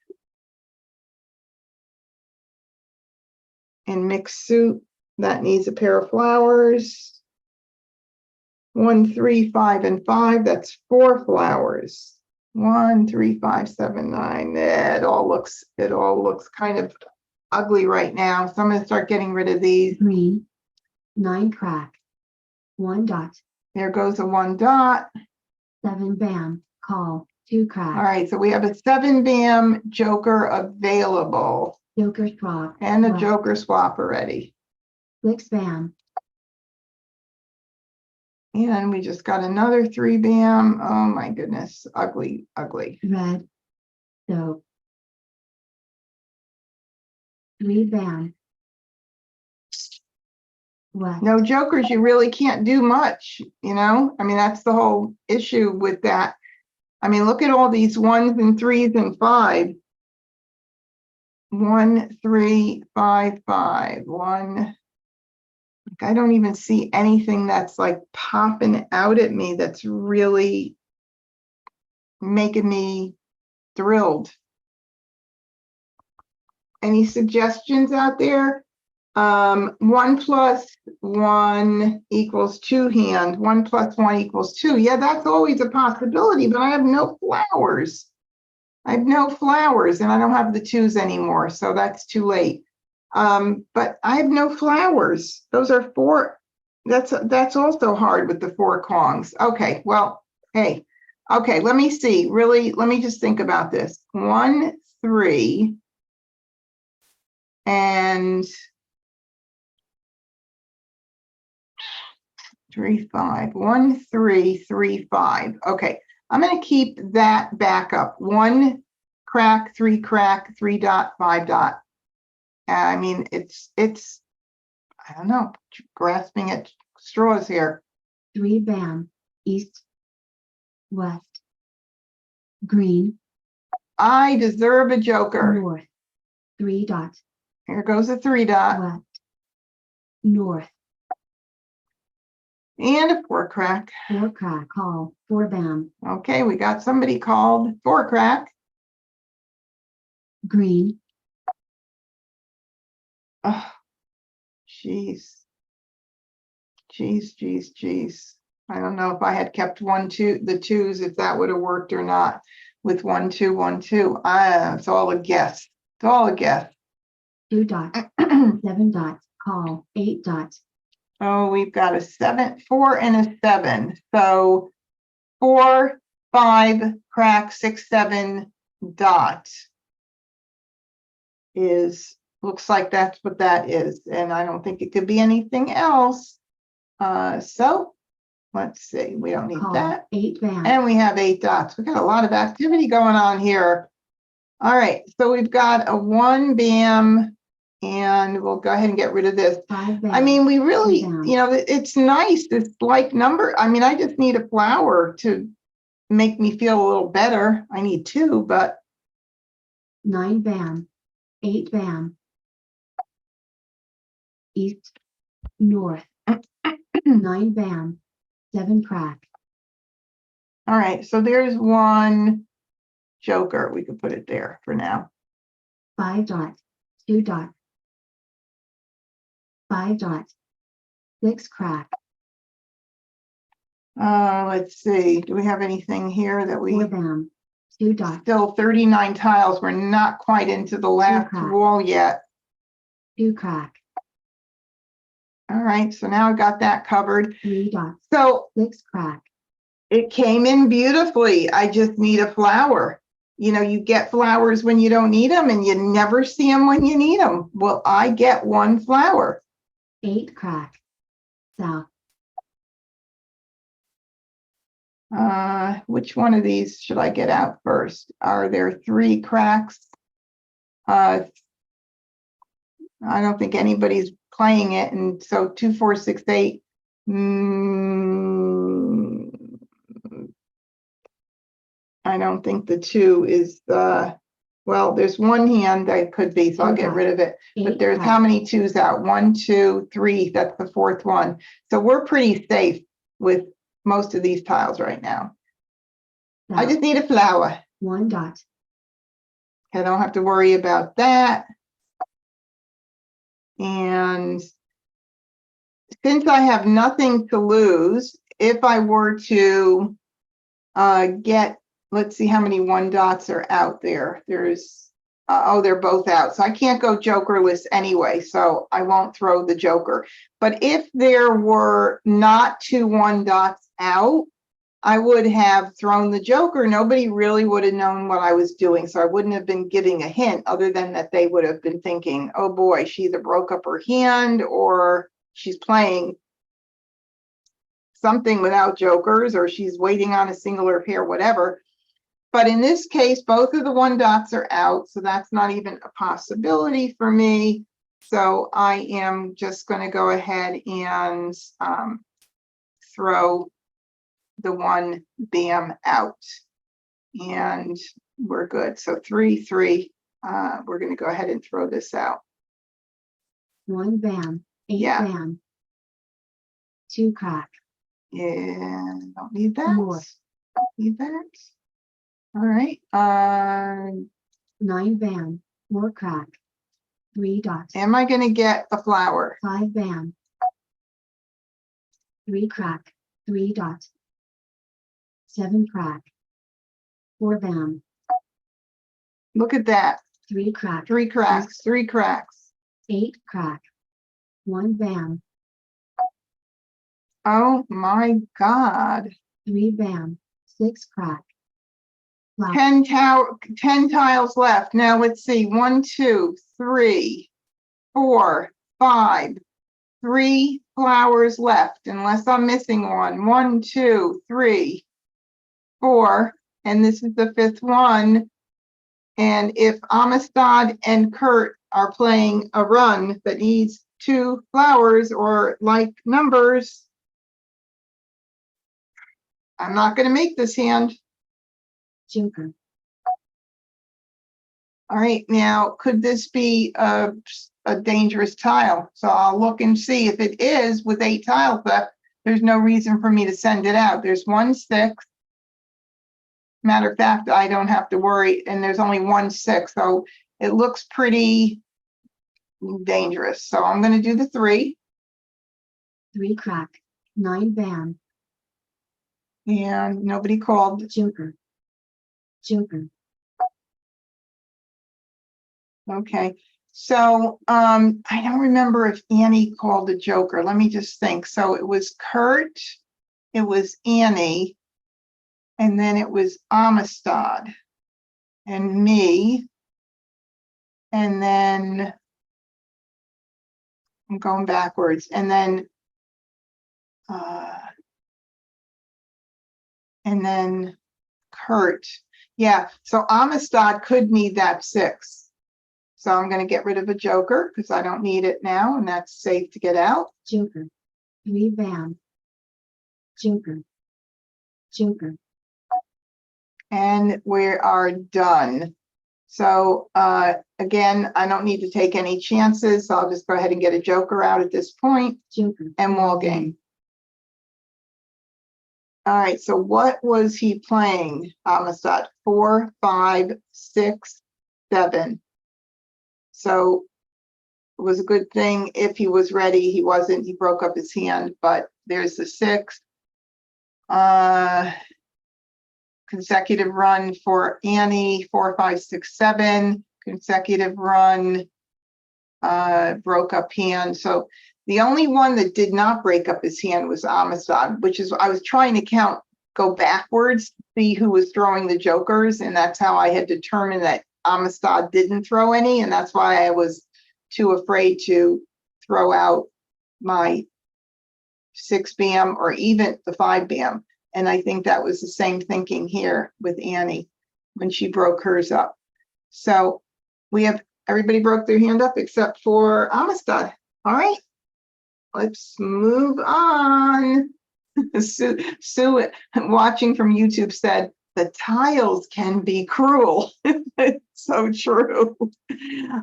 in mixed suit. That needs a pair of flowers. 1, 3, 5, and 5. That's 4 flowers. 1, 3, 5, 7, 9. It all looks kind of ugly right now. So I'm going to start getting rid of these. green, 9 crack, 1 dot, There goes a 1 dot. 7 bam, call, 2 crack. All right, so we have a 7 bam joker available Joker swap, and a west, joker swap already. 6 bam, And we just got another 3 bam. Oh my goodness, ugly, ugly. red, soap, 3 bam, west, No jokers, you really can't do much, you know? I mean, that's the whole issue with that. I mean, look at all these 1s and 3s and 5. 1, 3, 5, 5. 1. I don't even see anything that's like popping out at me that's really making me thrilled. Any suggestions out there? 1 plus 1 equals 2 hand. 1 plus 1 equals 2. Yeah, that's always a possibility, but I have no flowers. I have no flowers, and I don't have the 2s anymore, so that's too late. But I have no flowers. Those are 4. That's also hard with the 4 Kongs. Okay, well, hey, okay, let me see. Really, let me just think about this. 1, 3, and 3, 5. 1, 3, 3, 5. Okay, I'm going to keep that backup. 1 crack, 3 crack, 3 dot, 5 dot. I mean, it's I don't know, grasping at straws here. 3 bam, east, west, green, I deserve a joker. north, 3 dot, Here goes a 3 dot west, north, and a 4 crack. 4 crack, call, 4 bam, Okay, we got somebody called 4 crack. green, Oh, jeez. Jeez. I don't know if I had kept 1, 2, the 2s, if that would have worked or not. with 1, 2, 1, 2. It's all a guess. It's all a guess. 2 dot, 7 dot, call, 8 dot, Oh, we've got a 7, 4 and a 7. So 4, 5, crack, 6, 7, dot is, looks like that's what that is. And I don't think it could be anything else. So let's see, we don't need call, that. 8 band, And we have 8 dots. We got a lot of activity going on here. All right, so we've got a 1 BAM, and we'll go ahead and get rid of this. 5 band. I mean, we really, Yeah. you know, it's nice. It's like number. I mean, I just need a flower to make me feel a little better. I need 2, but 9 band, 8 band. East, north, 9 band, 7 crack, all right. So there's 1 joker. We could put it there for now. 5 dot, 2 dot, 5 dot, 6 crack, Let's see. Do we have anything here that we 4 band, 2 dot, still 39 tiles? We're not quite into the last crack. wall yet. 2 crack, All right. So now I got that covered. 3 dot, So 6 crack, it came in beautifully. I just need a flower. You know, you get flowers when you don't need them and you never see them when you need them. Well, I get 1 flower. 8 crack, south, Which one of these should I get out first? Are there 3 cracks? I don't think anybody's playing it. And so 2, 4, 6, 8. I don't think the 2 is well, there's 1 hand that could be, so I'll get rid of it. But 8 there's how crack, many 2s out? 1, 2, 3. That's the 4th one. So we're pretty safe with most of these tiles right now. I south, just need a flower. 1 dot, I don't have to worry about that. And since I have nothing to lose, if I were to get, let's see how many 1 dots are out there. There's, oh, they're both out. So I can't go jokerless anyway, so I won't throw the joker. But if there were not 2 1 dots out, I would have thrown the joker. Nobody really would have known what I was doing. So I wouldn't have been giving a hint other than that they would have been thinking, oh boy, she either broke up her hand or she's playing something without jokers, or she's waiting on a singular pair, whatever. But in this case, both of the 1 dots are out. So that's not even a possibility for me. So I am just going to go ahead and throw the 1 BAM out, and we're good. So 3, 3, we're going to go ahead and throw this out. 1 band, 8 Yeah. band, 2 crack, And don't need that. North. Don't need that. All right. 9 band, 4 crack, 3 dot, Am I going to get a flower? 5 band, 3 crack, 3 dot, 7 crack, 4 band, Look at that. 3 crack, 3 cracks, 3 cracks. 8 crack, 1 band, Oh my God. 3 band, 6 crack, flower, 10 tiles left. Now let's see. 1, 2, 3, 4, 5. 3 flowers left, unless I'm missing one. 1, 2, 3, 4, and this is the 5th one. And if Amistad and Kurt are playing a run that needs 2 flowers or like numbers, I'm not going to make this hand. joker, All right, now could this be a dangerous tile? So I'll look and see. If it is, with 8 tiles left, there's no reason for me to send it out. There's 1 6. Matter of fact, I don't have to worry, and there's only 1 6, so it looks pretty dangerous. So I'm going to do the 3, 3 crack, 9 band, and nobody called. joker, Joker. Okay, so I don't remember if Annie called the Joker. Let me just think. So it was Kurt, it was Annie, and then it was Amistad and me. And then I'm going backwards. And then Kurt. Yeah, so Amistad could need that 6. So I'm going to get rid of a Joker because I don't need it now, and that's safe to get out. Joker. Revamp. Joker. Joker. And we are done. So again, I don't need to take any chances. So I'll just go ahead and get a Joker out at this point Joker. and we'll game. All right, so what was he playing, Amistad? 4, 5, 6, 7. So it was a good thing if he was ready. He wasn't, he broke up his hand, but there's the 6. Consecutive run for Annie, 4, 5, 6, 7. Consecutive run, broke up hand. So the only one that did not break up his hand was Amistad, which is, I was trying to go backwards, see who was throwing the Jokers, and that's how I had determined that Amistad didn't throw any, and that's why I was too afraid to throw out my 6 BAM or even the 5 BAM. And I think that was the same thinking here with Annie when she broke hers up. So we have, everybody broke their hand up except for Amistad. All right, let's move on. Sue, watching from YouTube, said, the tiles can be cruel. It's so true.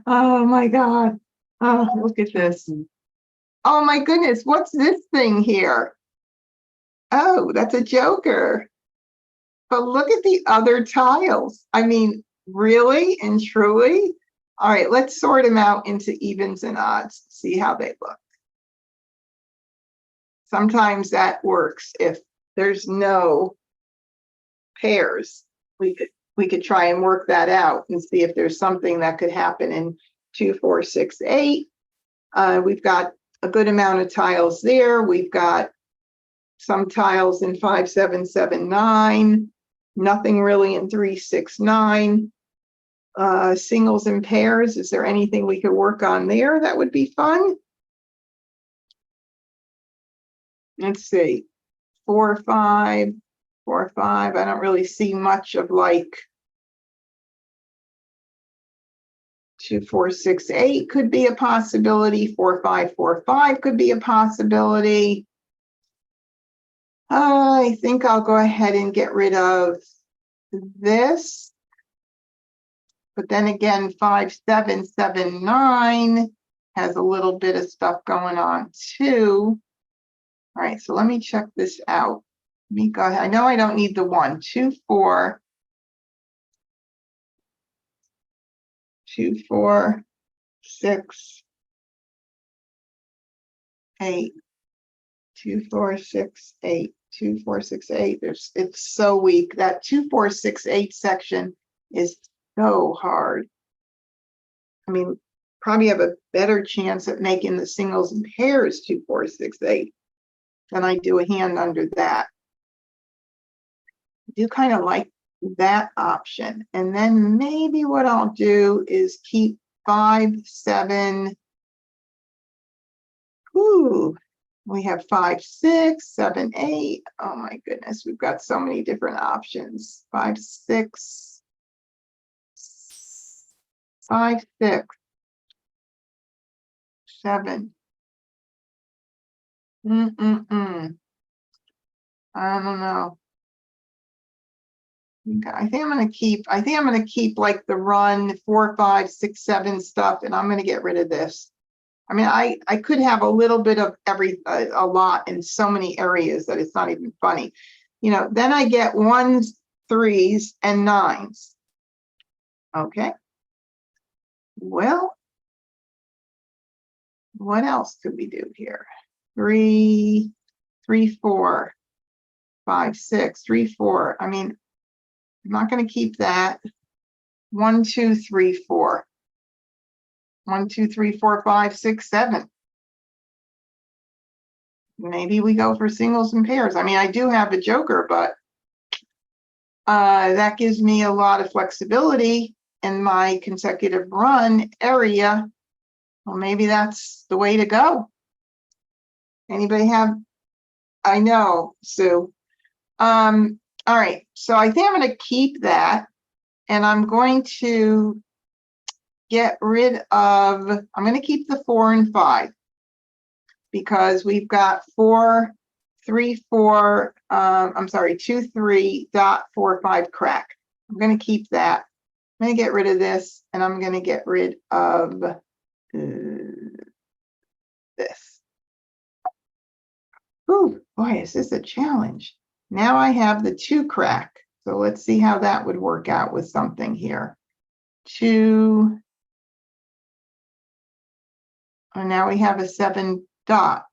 Oh my God. Oh, look at this. Oh my goodness, what's this thing here? Oh, that's a Joker. But look at the other tiles. I mean, really and truly. All right, let's sort them out into evens and odds, see how they look. Sometimes that works. If there's no pairs, we could try and work that out and see if there's something that could happen in 2, 4, 6, 8. We've got a good amount of tiles there. We've got some tiles in 5, 7, 7, 9. Nothing really in 3, 6, 9. Singles and pairs. Is there anything we could work on there that would be fun? Let's see. 4, 5, 4, 5. I don't really see much of like 2, 4, 6, 8 could be a possibility. 4, 5, 4, 5 could be a possibility. I think I'll go ahead and get rid of this. But then again, 5, 7, 7, 9 has a little bit of stuff going on too. All right, so let me check this out. Let me go ahead. I know I don't need the 1, 2, 4. 2, 4, 6, 8. 2, 4, 6, 8. 2, 4, 6, 8. It's so weak. That 2, 4, 6, 8 section is so hard. I mean, probably have a better chance at making the singles and pairs 2, 4, 6, 8 than I do a hand under that. I do kind of like that option. And then maybe what I'll do is keep 5, 7. Ooh, we have 5, 6, 7, 8. Oh my goodness, we've got so many different options. 5, 6, 5, 6, 7. I don't know. Okay, I think I'm gonna keep like the run 4, 5, 6, 7 stuff, and I'm gonna get rid of this. I mean, I could have a little bit of a lot in so many areas that it's not even funny. You know, then I get 1s, 3s, and 9s. Okay. Well, what else could we do here? 3, 3, 4, 5, 6, 3, 4. I mean, I'm not going to keep that. 1, 2, 3, 4. 1, 2, 3, 4, 5, 6, 7. Maybe we go for singles and pairs. I mean, I do have a joker, but that gives me a lot of flexibility in my consecutive run area. Well, maybe that's the way to go. Anybody have? I know, Sue. All right, so I think I'm going to keep that, and I'm going to get rid of, I'm going to keep the 4 and 5 because we've got 4, 3, 4, I'm sorry, 2, 3, dot, 4, 5 crack. I'm going to keep that. I'm going to get rid of this, and I'm going to get rid of this. Ooh, boy, is this a challenge. Now I have the 2 crack. So let's see how that would work out with something here. 2. And now we have a 7 dot.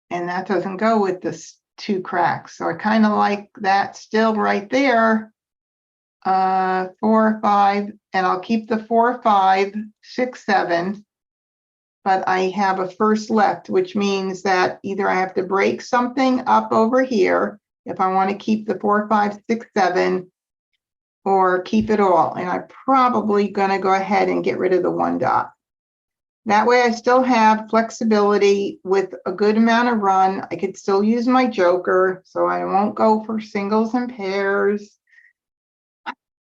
And that doesn't go with this 2 cracks. So I kind of like that still right there. 4, 5, and I'll keep the 4, 5, 6, 7. But I have a first left, which means that either I have to break something up over here if I want to keep the 4, 5, 6, 7, or keep it all. And I'm probably going to go ahead and get rid of the 1 dot. That way I still have flexibility with a good amount of run. I could still use my joker, so I won't go for singles and pairs.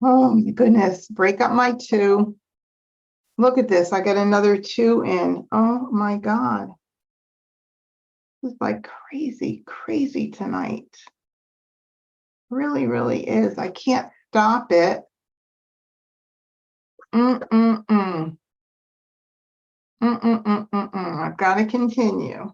Oh my goodness, break up my 2. Look at this, I got another 2 in. Oh my God. This is like crazy, crazy tonight. Really, really is. I can't stop it. I've got to continue.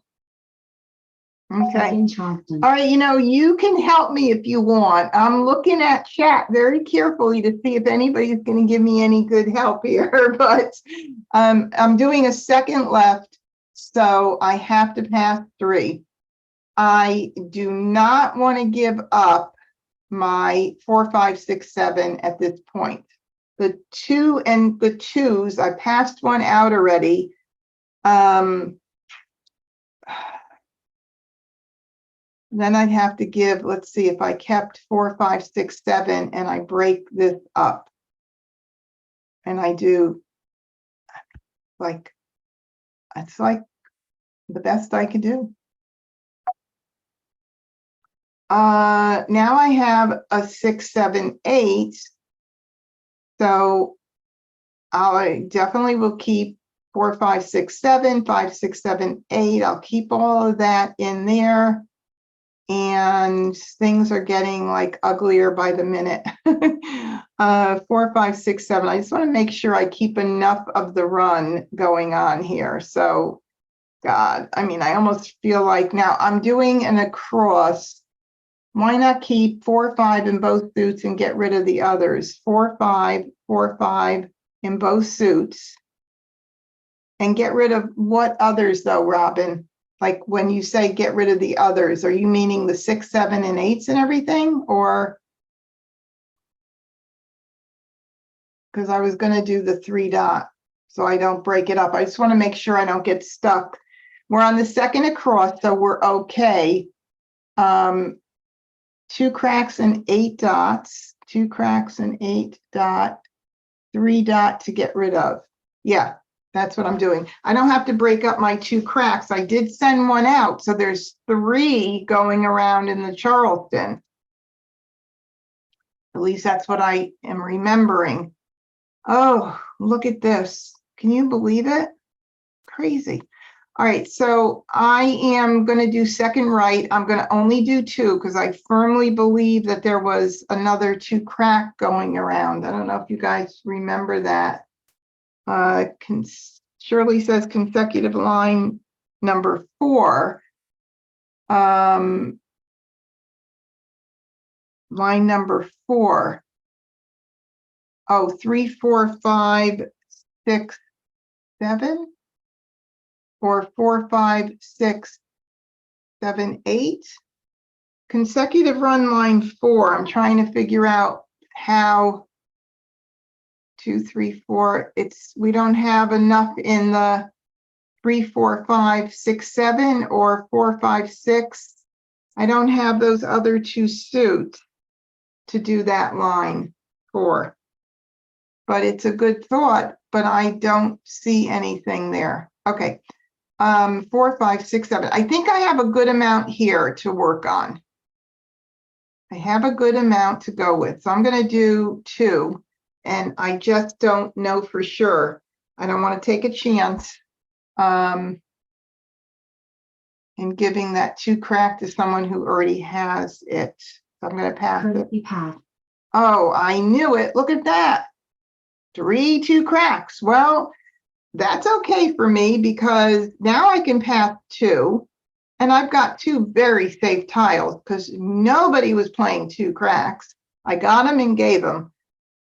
Okay. Interrupted. All right, you can help me if you want. I'm looking at chat very carefully to see if anybody's going to give me any good help here, but I'm doing a second left, so I have to pass 3. I do not want to give up my 4, 5, 6, 7 at this point. The 2 and the 2s, I passed one out already. Then I'd have to give, let's see, if I kept 4, 5, 6, 7, and I break this up. And I do, it's like the best I can do. Now I have a 6, 7, 8. So I definitely will keep 4, 5, 6, 7, 5, 6, 7, 8. I'll keep all of that in there. And things are getting like uglier by the minute. 4, 5, 6, 7. I just want to make sure I keep enough of the run going on here. So, God, I mean, I almost feel like now I'm doing an across. Why not keep 4, 5 in both suits and get rid of the others? 4, 5, 4, 5 in both suits. And get rid of what others though, Robin? Like when you say get rid of the others, are you meaning the 6, 7, and 8s and everything? Or because I was going to do the 3 dot so I don't break it up. I just want to make sure I don't get stuck. We're on the second across, so we're okay. 2 cracks and 8 dots, 2 cracks and 8 dot, 3 dot to get rid of. Yeah. That's what I'm doing. I don't have to break up my 2 cracks. I did send one out, so there's 3 going around in the Charleston. At least that's what I am remembering. Oh, look at this. Can you believe it? Crazy. All right, so I am going to do second right. I'm going to only do 2 because I firmly believe that there was another 2 crack going around. I don't know if you guys remember that. Shirley says consecutive line number 4. Line number 4. Oh, 3, 4, 5, 6, 7. Or 4, 5, 6, 7, 8. consecutive run line 4, I'm trying to figure out how 2, 3, 4, we don't have enough in the 3, 4, 5, 6, 7 or 4, 5, 6. I don't have those other two suits to do that line 4. But it's a good thought, but I don't see anything there. Okay. 4, 5, 6, 7. I think I have a good amount here to work on. I have a good amount to go with. So I'm going to do 2, and I just don't know for sure. I don't want to take a chance in giving that 2 crack to someone who already has it. So I'm going to pass it. Courtesy pass. Oh, I knew it. Look at that. 3 2 cracks. Well, that's okay for me because now I can pass 2, and I've got 2 very safe tiles because nobody was playing 2 cracks. I got them and gave them.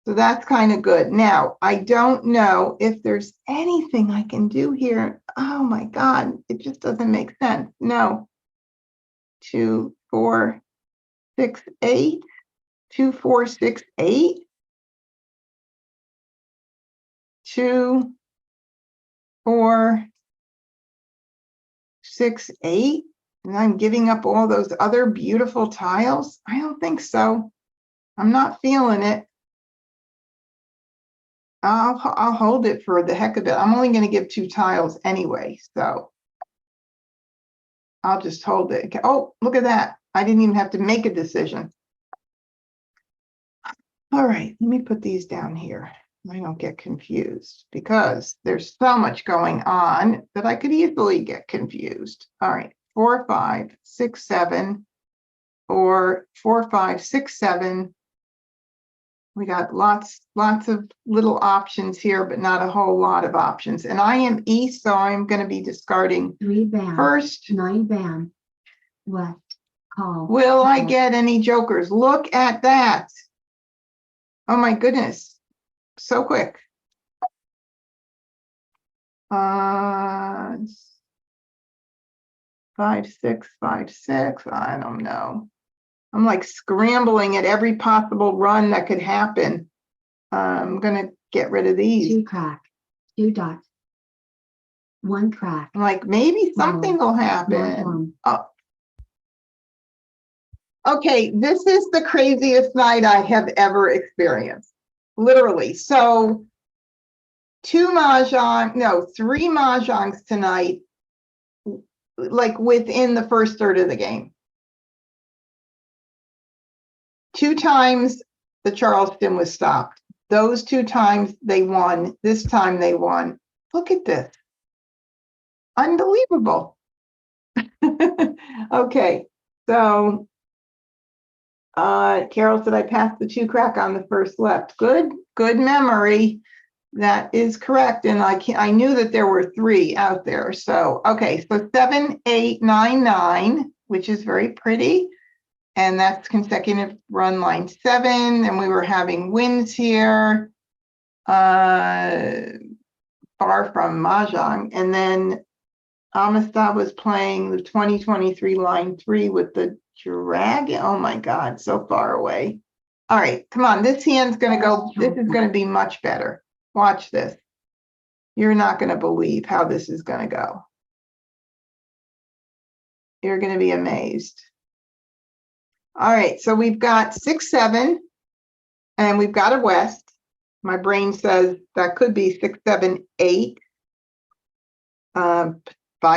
So that's kind of good. Now, I don't know if there's anything I can do here. Oh my God, it just doesn't make sense. No. 2, 4, 6, 8. 2, 4, 6, 8. 2, 4, 6, 8. And I'm giving up all those other beautiful tiles? I don't think so. I'm not feeling it. I'll hold it for the heck of it. I'm only going to give 2 tiles anyway, so I'll just hold it. Oh, look at that. I didn't even have to make a decision. All right, let me put these down here. I don't get confused because there's so much going on that I could easily get confused. All right, 4, 5, 6, 7, or 4, 5, 6, 7. We got lots of little options here, but not a whole lot of options. And I am east, so I'm going to be discarding 3 bam. first. 9 bam. West. Call. Will I Call. get any jokers? Look at that. Oh my goodness. So quick. 5, 6, 5, 6. I don't know. I'm like scrambling at every possible run that could happen. I'm going to get rid of these. 2 crack. 2 dots. 1 crack. I'm like, maybe something will happen. One. Oh. Okay, this is the craziest night I have ever experienced. Literally. So 3 mahjongs tonight, like within the first third of the game. 2 times the Charleston was stopped. Those 2 times they won. This time they won. Look at this. Unbelievable. Okay, so Carol said I passed the 2 crack on the first left. Good memory. That is correct. And I knew that there were 3 out there. So, okay, so 7, 8, 9, 9, which is very pretty. And that's consecutive run line 7. And we were having wins here. Far from Mah Jongg. And then Amistad was playing the 2023 line 3 with the dragon. Oh my God, so far away. All right, come on. This hand's going to go. This is going to be much better. Watch this. You're not going to believe how this is going to go. You're going to be amazed. All right, so we've got 6, 7, and we've got a west. My brain says that could be 6, 7, 8. 5,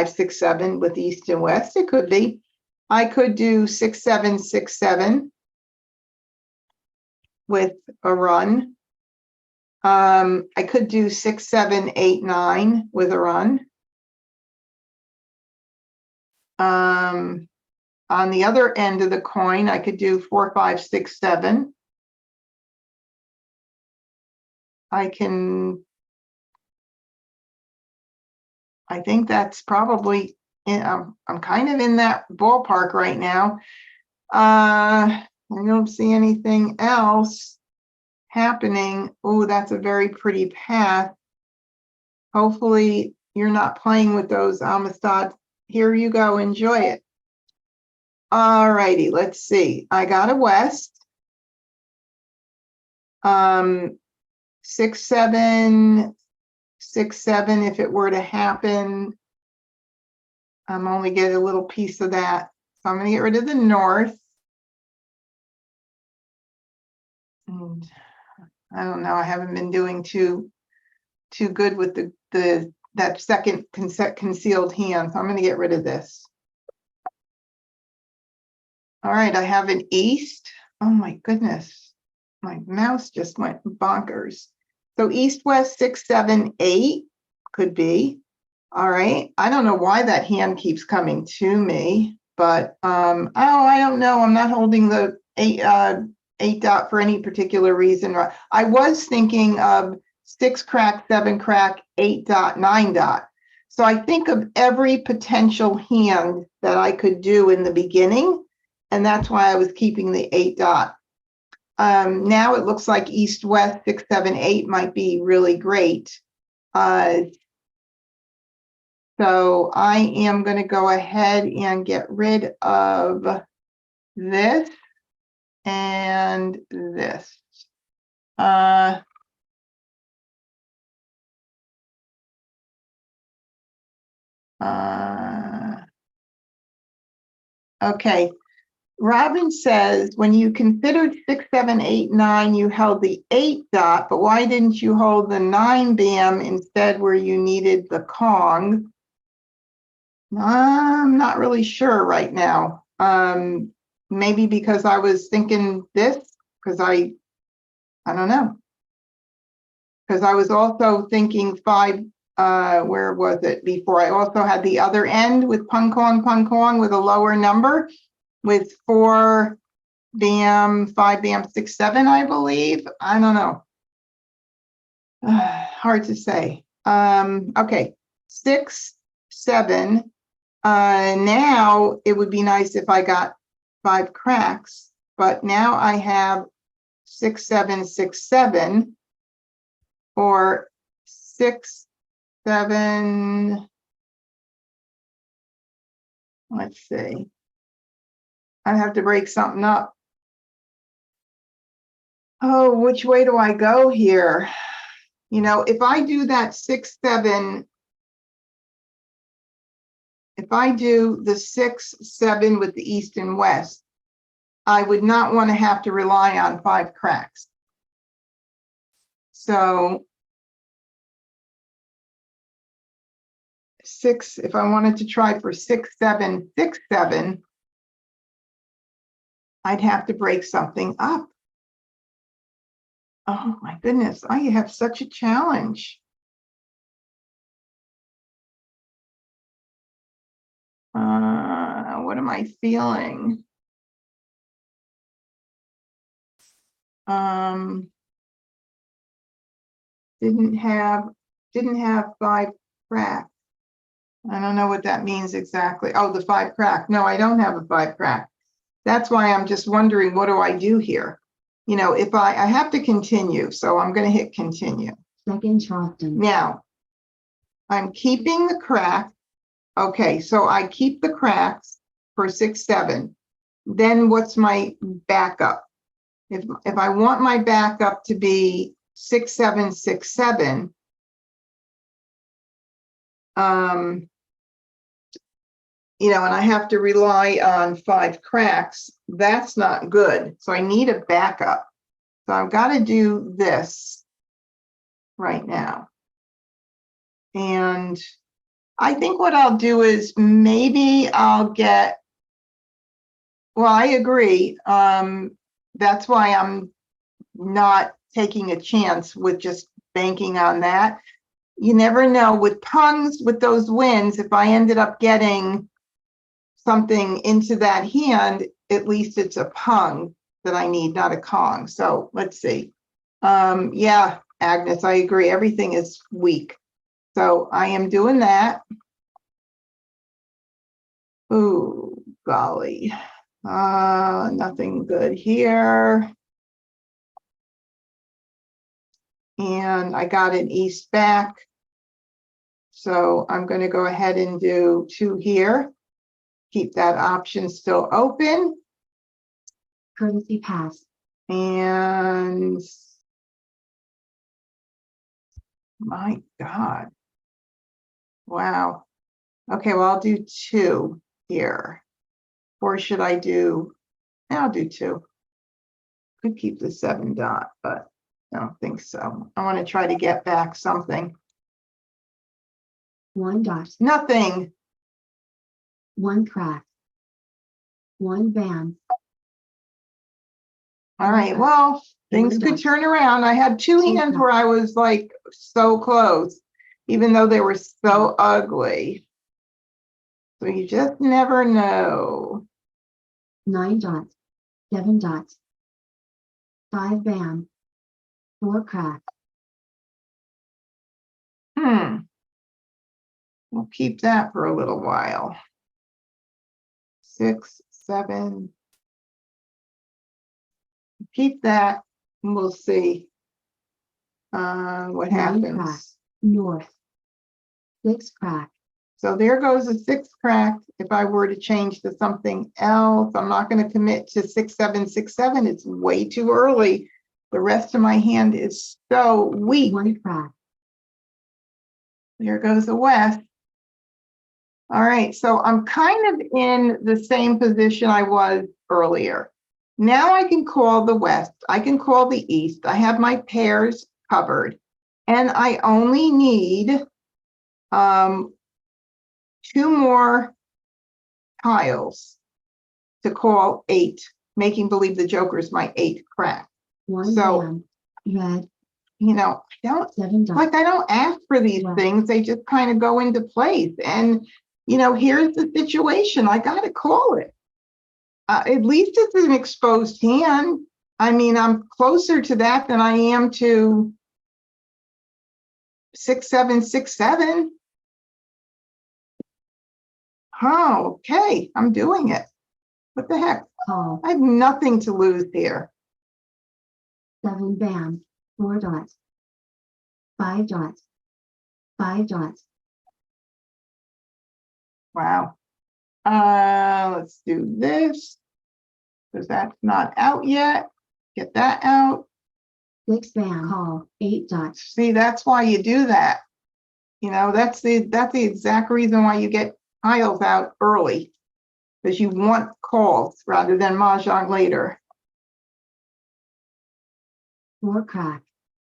6, 7 with east and west. It could be. I could do 6, 7, 6, 7 with a run. I could do 6, 7, 8, 9 with a run. On the other end of the coin, I could do 4, 5, 6, 7. I think that's probably, I'm kind of in that ballpark right now. I don't see anything else happening. Oh, that's a very pretty path. Hopefully you're not playing with those Amistad. Here you go, enjoy it. All righty, let's see. I got a west. 6, 7, 6, 7. If it were to happen, I'm only getting a little piece of that. So I'm going to get rid of the north. And I don't know. I haven't been doing too good with that second concealed hand. So I'm going to get rid of this. All right, I have an east. Oh my goodness. My mouse just went bonkers. So east, west, 6, 7, 8 could be. All right. I don't know why that hand keeps coming to me, but oh, I don't know. I'm not holding the 8 dot for any particular reason. I was thinking of 6 crack, 7 crack, 8 dot, 9 dot. So I think of every potential hand that I could do in the beginning, and that's why I was keeping the 8 dot. Now it looks like east, west, 6, 7, 8 might be really great. So I am going to go ahead and get rid of this and this. Okay. Robin says, when you considered 6, 7, 8, 9, you held the 8 dot, but why didn't you hold the 9 bam instead where you needed the Kong? I'm not really sure right now. Maybe because I was thinking this, because I don't know. Because I was also thinking 5, where was it before? I also had the other end with Pung Kong with a lower number with 4 bam, 5 bam, 6, 7, I believe. I don't know. Hard to say. Okay, 6, 7. Now it would be nice if I got 5 cracks, but now I have 6, 7, 6, 7, or 6, 7. Let's see. I have to break something up. Oh, which way do I go here? You know, if I do that 6, 7, if I do the 6, 7 with the east and west, I would not want to have to rely on 5 cracks. So 6, if I wanted to try for 6, 7, 6, 7, I'd have to break something up. Oh my goodness, I have such a challenge. What am I feeling? Didn't have 5 crack. I don't know what that means exactly. Oh, the 5 crack. No, I don't have a 5 crack. That's why I'm just wondering, what do I do here? You know, if I have to continue, so I'm going to hit continue. Second Charleston. Now, I'm keeping the crack. Okay, so I keep the cracks for 6, 7. Then what's my backup? If I want my backup to be 6, 7, 6, 7, you know, and I have to rely on 5 cracks, that's not good. So I need a backup. So I've got to do this right now. And I think what I'll do is maybe I'll get, well, I agree. That's why I'm not taking a chance with just banking on that. You never know with pungs, with those wins, if I ended up getting something into that hand, at least it's a pung that I need, not a Kong. So let's see. Yeah, Agnes, I agree. Everything is weak. So I am doing that. Ooh, golly. Nothing good here. And I got an east back. So I'm going to go ahead and do 2 here. keep that option still open. Courtesy pass. And my God. Wow. Okay, well, I'll do 2 here. Or should I do, I'll do 2. Could keep the 7 dot, but I don't think so. I want to try to get back something. 1 dot. Nothing. 1 crack. 1 band. All right, well, things could turn around. I had 2 hands where I was like so close, even though they were so ugly. So you just never know. 9 dots. 7 dots. 5 band. 4 crack. We'll keep that for a little while. 6, 7. Keep that and we'll see what 9 crack. happens. North. 6 crack. So there goes a 6 crack. If I were to change to something else, I'm not going to commit to 6, 7, 6, 7. It's way too early. The rest of my hand is so weak. 1 crack. There goes the west. All right, so I'm kind of in the same position I was earlier. Now I can call the west. I can call the east. I have my pairs covered. And I only need 2 more tiles to call 8, making believe the joker is my 8th crack. 1 So- band. Red. You know, I don't 7 dots. like I don't ask for these Wow. things. They just kind of go into place. And, you know, here's the situation. I got to call it. At least it's an exposed hand. I mean, I'm closer to that than I am to 6, 7, 6, 7. Oh, okay. I'm doing it. What the heck? Call. I have nothing to lose here. 7 band. 4 dots. 5 dots. 5 dots. Wow. Let's do this because that's not out yet. Get that out. 6 band. Call. 8 dots. See, that's why you do that. You know, that's the exact reason why you get tiles out early, because you want calls rather than Mah Jongg later. 4 crack.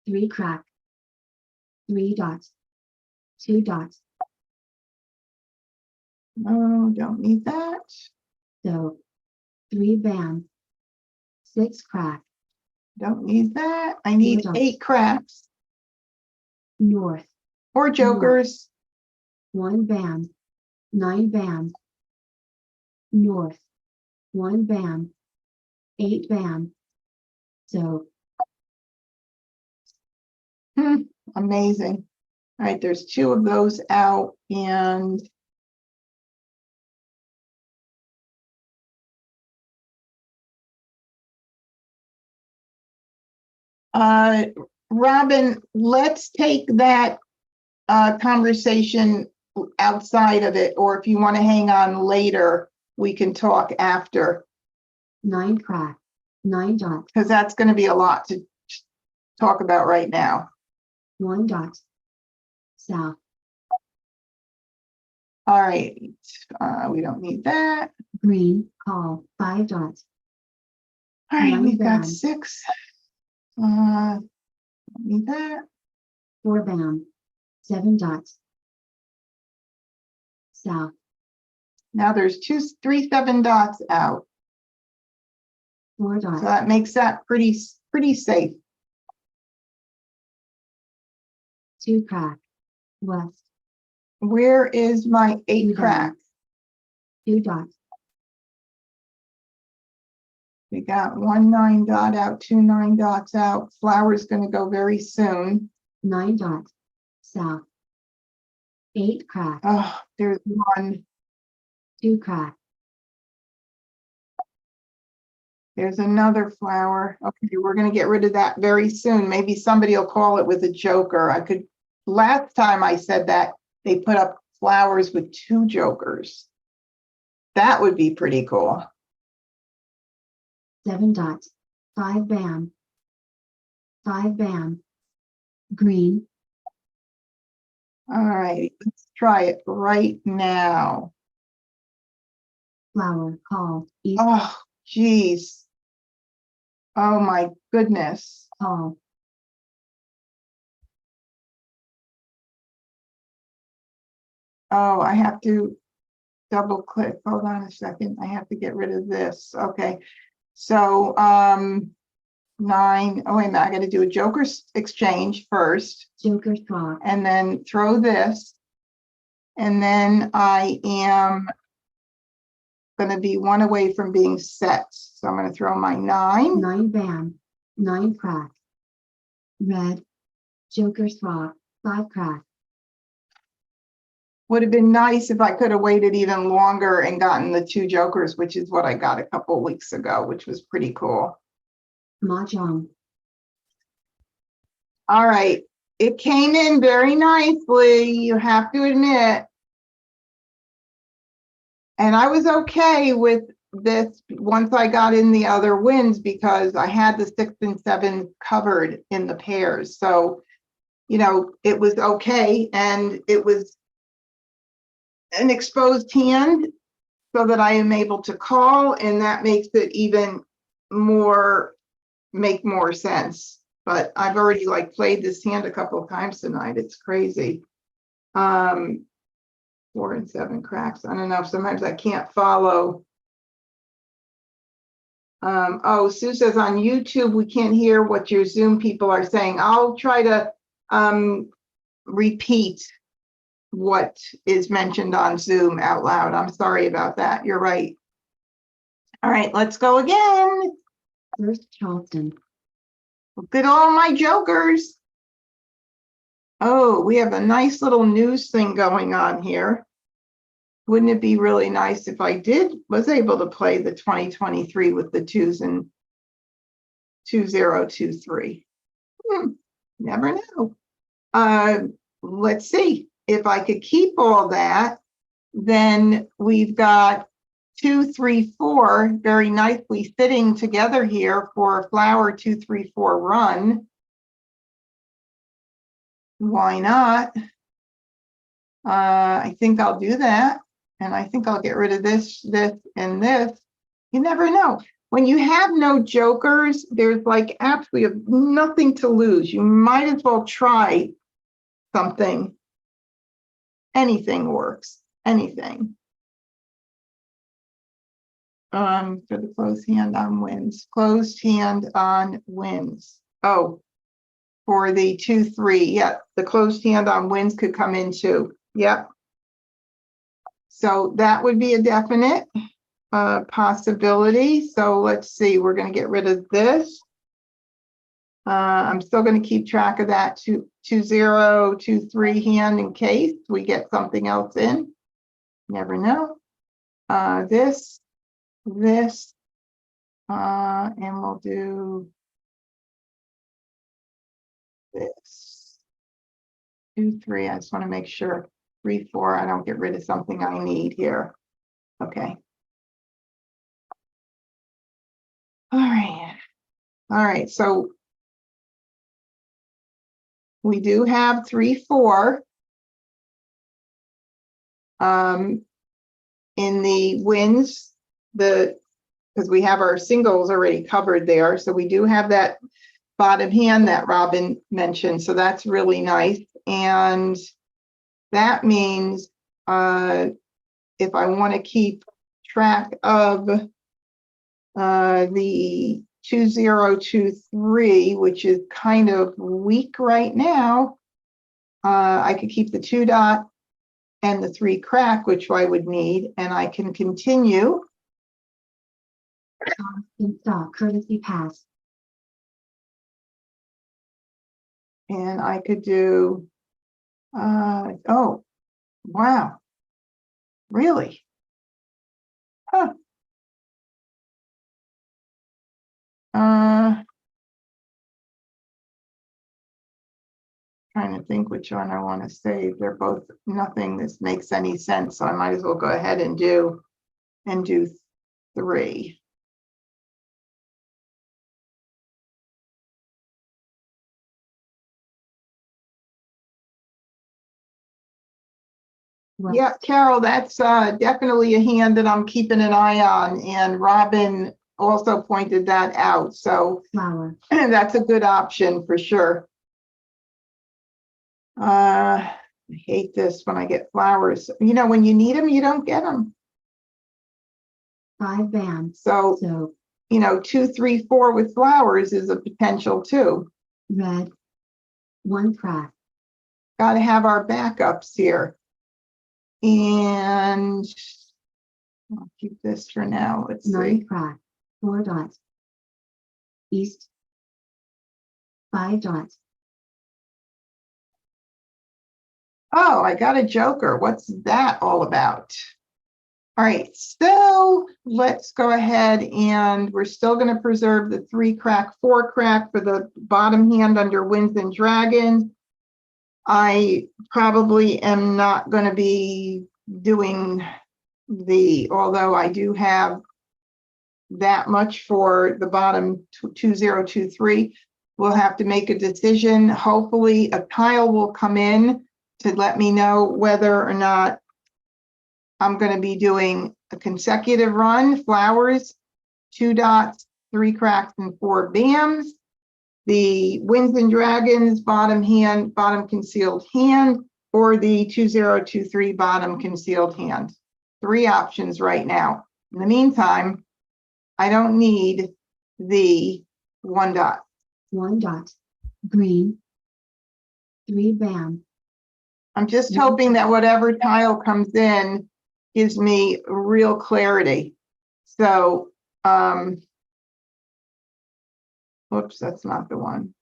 3 crack. 3 dots. 2 dots. No, don't need that. So 3 band. 6 crack. Don't need that. I need Hold on. 8 cracks North. or jokers. 1 band. 9 band. North. 1 band. 8 band. So Amazing. All right, there's 2 of those out and Robin, let's take that conversation outside of it, or if you want to hang on later, we can talk after, 9 crack. 9 dots. because that's going to be a lot to talk about right now. 1 dot. South. All right, we don't need that. Green. Call. 5 dots. All right, 9 we've got band. 6. Don't need that. 4 band. 7 dots. South. Now there's 3 7 dots out, 4 so dots. that makes that pretty safe. 2 crack. West. Where is my 8 2 crack? down. 2 dots. We got 1 9 dot out, 2 9 dots out. Flower's going to go very soon. 9 dots. South. 8 crack. Oh, there's 1. 2 crack. There's another flower. Okay, we're going to get rid of that very soon. Maybe somebody will call it with a joker. Last time I said that, they put up flowers with 2 jokers. That would be pretty cool. 7.5 bam. 5 bam. Green. All right, let's try it right now. Flower. Call. East. Oh, geez. Oh, my goodness. Call. Oh, I have to double click. Hold on a second. I have to get rid of this. Okay. So, 9. Oh, wait a minute. I got to do a Joker's exchange first Joker draw. and then throw this. And then I am going to be 1 away from being set. So I'm going to throw my 9. 9 bam. 9 crack. Red. Joker draw. 5 crack. Would have been nice if I could have waited even longer and gotten the 2 Jokers, which is what I got a couple of weeks ago, which was pretty cool. Mah Jongg. All right. It came in very nicely, you have to admit. And I was okay with this once I got in the other wins because I had the 6 and 7 covered in the pairs. So, you know, it was okay. And it was an exposed hand so that I am able to call, and that makes it even make more sense. But I've already like played this hand a couple of times tonight. It's crazy. 4 and 7 cracks. I don't know. Sometimes I can't follow. Oh, Sue says on YouTube, we can't hear what your Zoom people are saying. I'll try to repeat what is mentioned on Zoom out loud. I'm sorry about that. You're right. All right, let's go again. First Charleston. Look at all my Jokers. Oh, we have a nice little news thing going on here. Wouldn't it be really nice if I was able to play the 2023 with the 2s and 2023? Never know. Let's see. If I could keep all that, then we've got 2, 3, 4 very nicely fitting together here for a flower 2, 3, 4 run. Why not? I think I'll do that. And I think I'll get rid of this, and this. You never know. When you have no Jokers, there's like absolutely nothing to lose. You might as well try something. Anything works. Anything. For the closed hand on wins. Closed hand on wins. Oh, for the 2, 3. Yeah, the closed hand on wins could come in too. Yep. So that would be a definite possibility. So let's see. We're going to get rid of this. I'm still going to keep track of that 2, 0, 2, 3 hand in case we get something else in. Never know. This, and we'll do this. 2, 3. I just want to make sure 3, 4. I don't get rid of something I need here. Okay. All right. All right. So we do have 3, 4. In the wins, because we have our singles already covered there. So we do have that bottom hand that Robin mentioned. So that's really nice. And that means if I want to keep track of the 2, 0, 2, 3, which is kind of weak right now, I could keep the 2 dot and the 3 crack, which I would need, and I can continue. Charleston stop. Courtesy pass. And I could do, oh, wow, really? Huh. Trying to think which one I want to save. They're both nothing. This makes any sense, so I might as well go ahead and do and do 3. west, Yeah, Carol, that's definitely a hand that I'm keeping an eye on, and Robin also pointed that out. So flower, that's a good option for sure. I hate this when I get flowers. You know, when you need them, you don't get them. 5 bands, So, so you know, 2, 3, 4 with flowers is a potential too. red, 1 crack, Got to have our backups here. And I'll keep this for now. Let's 9 see. crack, 4 dots, east, 5 dots, Oh, I got a joker. What's that all about? All right, so let's go ahead and we're still going to preserve the 3 crack, 4 crack for the bottom hand under Winds and Dragons. I probably am not going to be doing although I do have that much for the bottom 2023. We'll have to make a decision. Hopefully a tile will come in to let me know whether or not I'm going to be doing a consecutive run, flowers, 2 dots, 3 cracks, and 4 bams. The Winds and Dragons bottom hand, bottom concealed hand, or the 2023 bottom concealed hand. 3 options right now. In the meantime, I don't need the 1 dot. 1 dot, green, 3 band, I'm just hoping that whatever tile comes in gives me real clarity. So, whoops, that's not the one.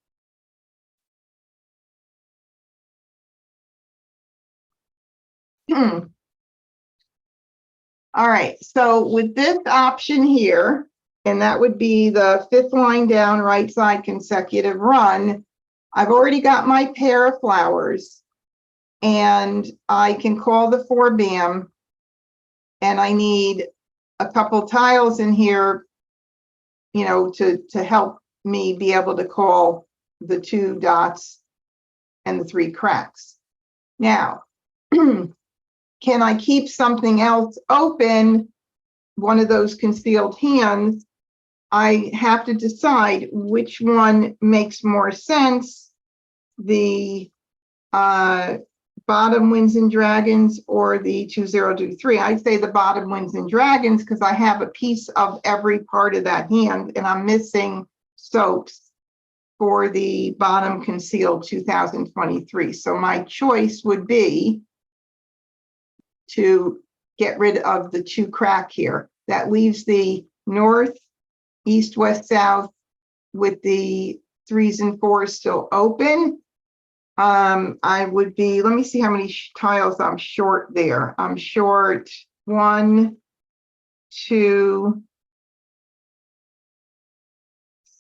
All right, so with this option here, and that would be the 5th line down, right side consecutive run, I've already got my pair of flowers, and I can call the 4 bam, and I need a couple tiles in here, you know, to help me be able to call the 2 dots and the 3 cracks. Now, can I keep something else open, one of those concealed hands? I have to decide which one makes more sense, the bottom Winds and Dragons or the 2023. I'd say the bottom Winds and Dragons because I have a piece of every part of that hand and I'm missing soaps for the bottom concealed 2023. So my choice would be to get rid of the 2 crack here. That leaves the north, east, west, south with the 3s and 4s still open. I would be, let me see how many tiles I'm short there. I'm short 1, 2,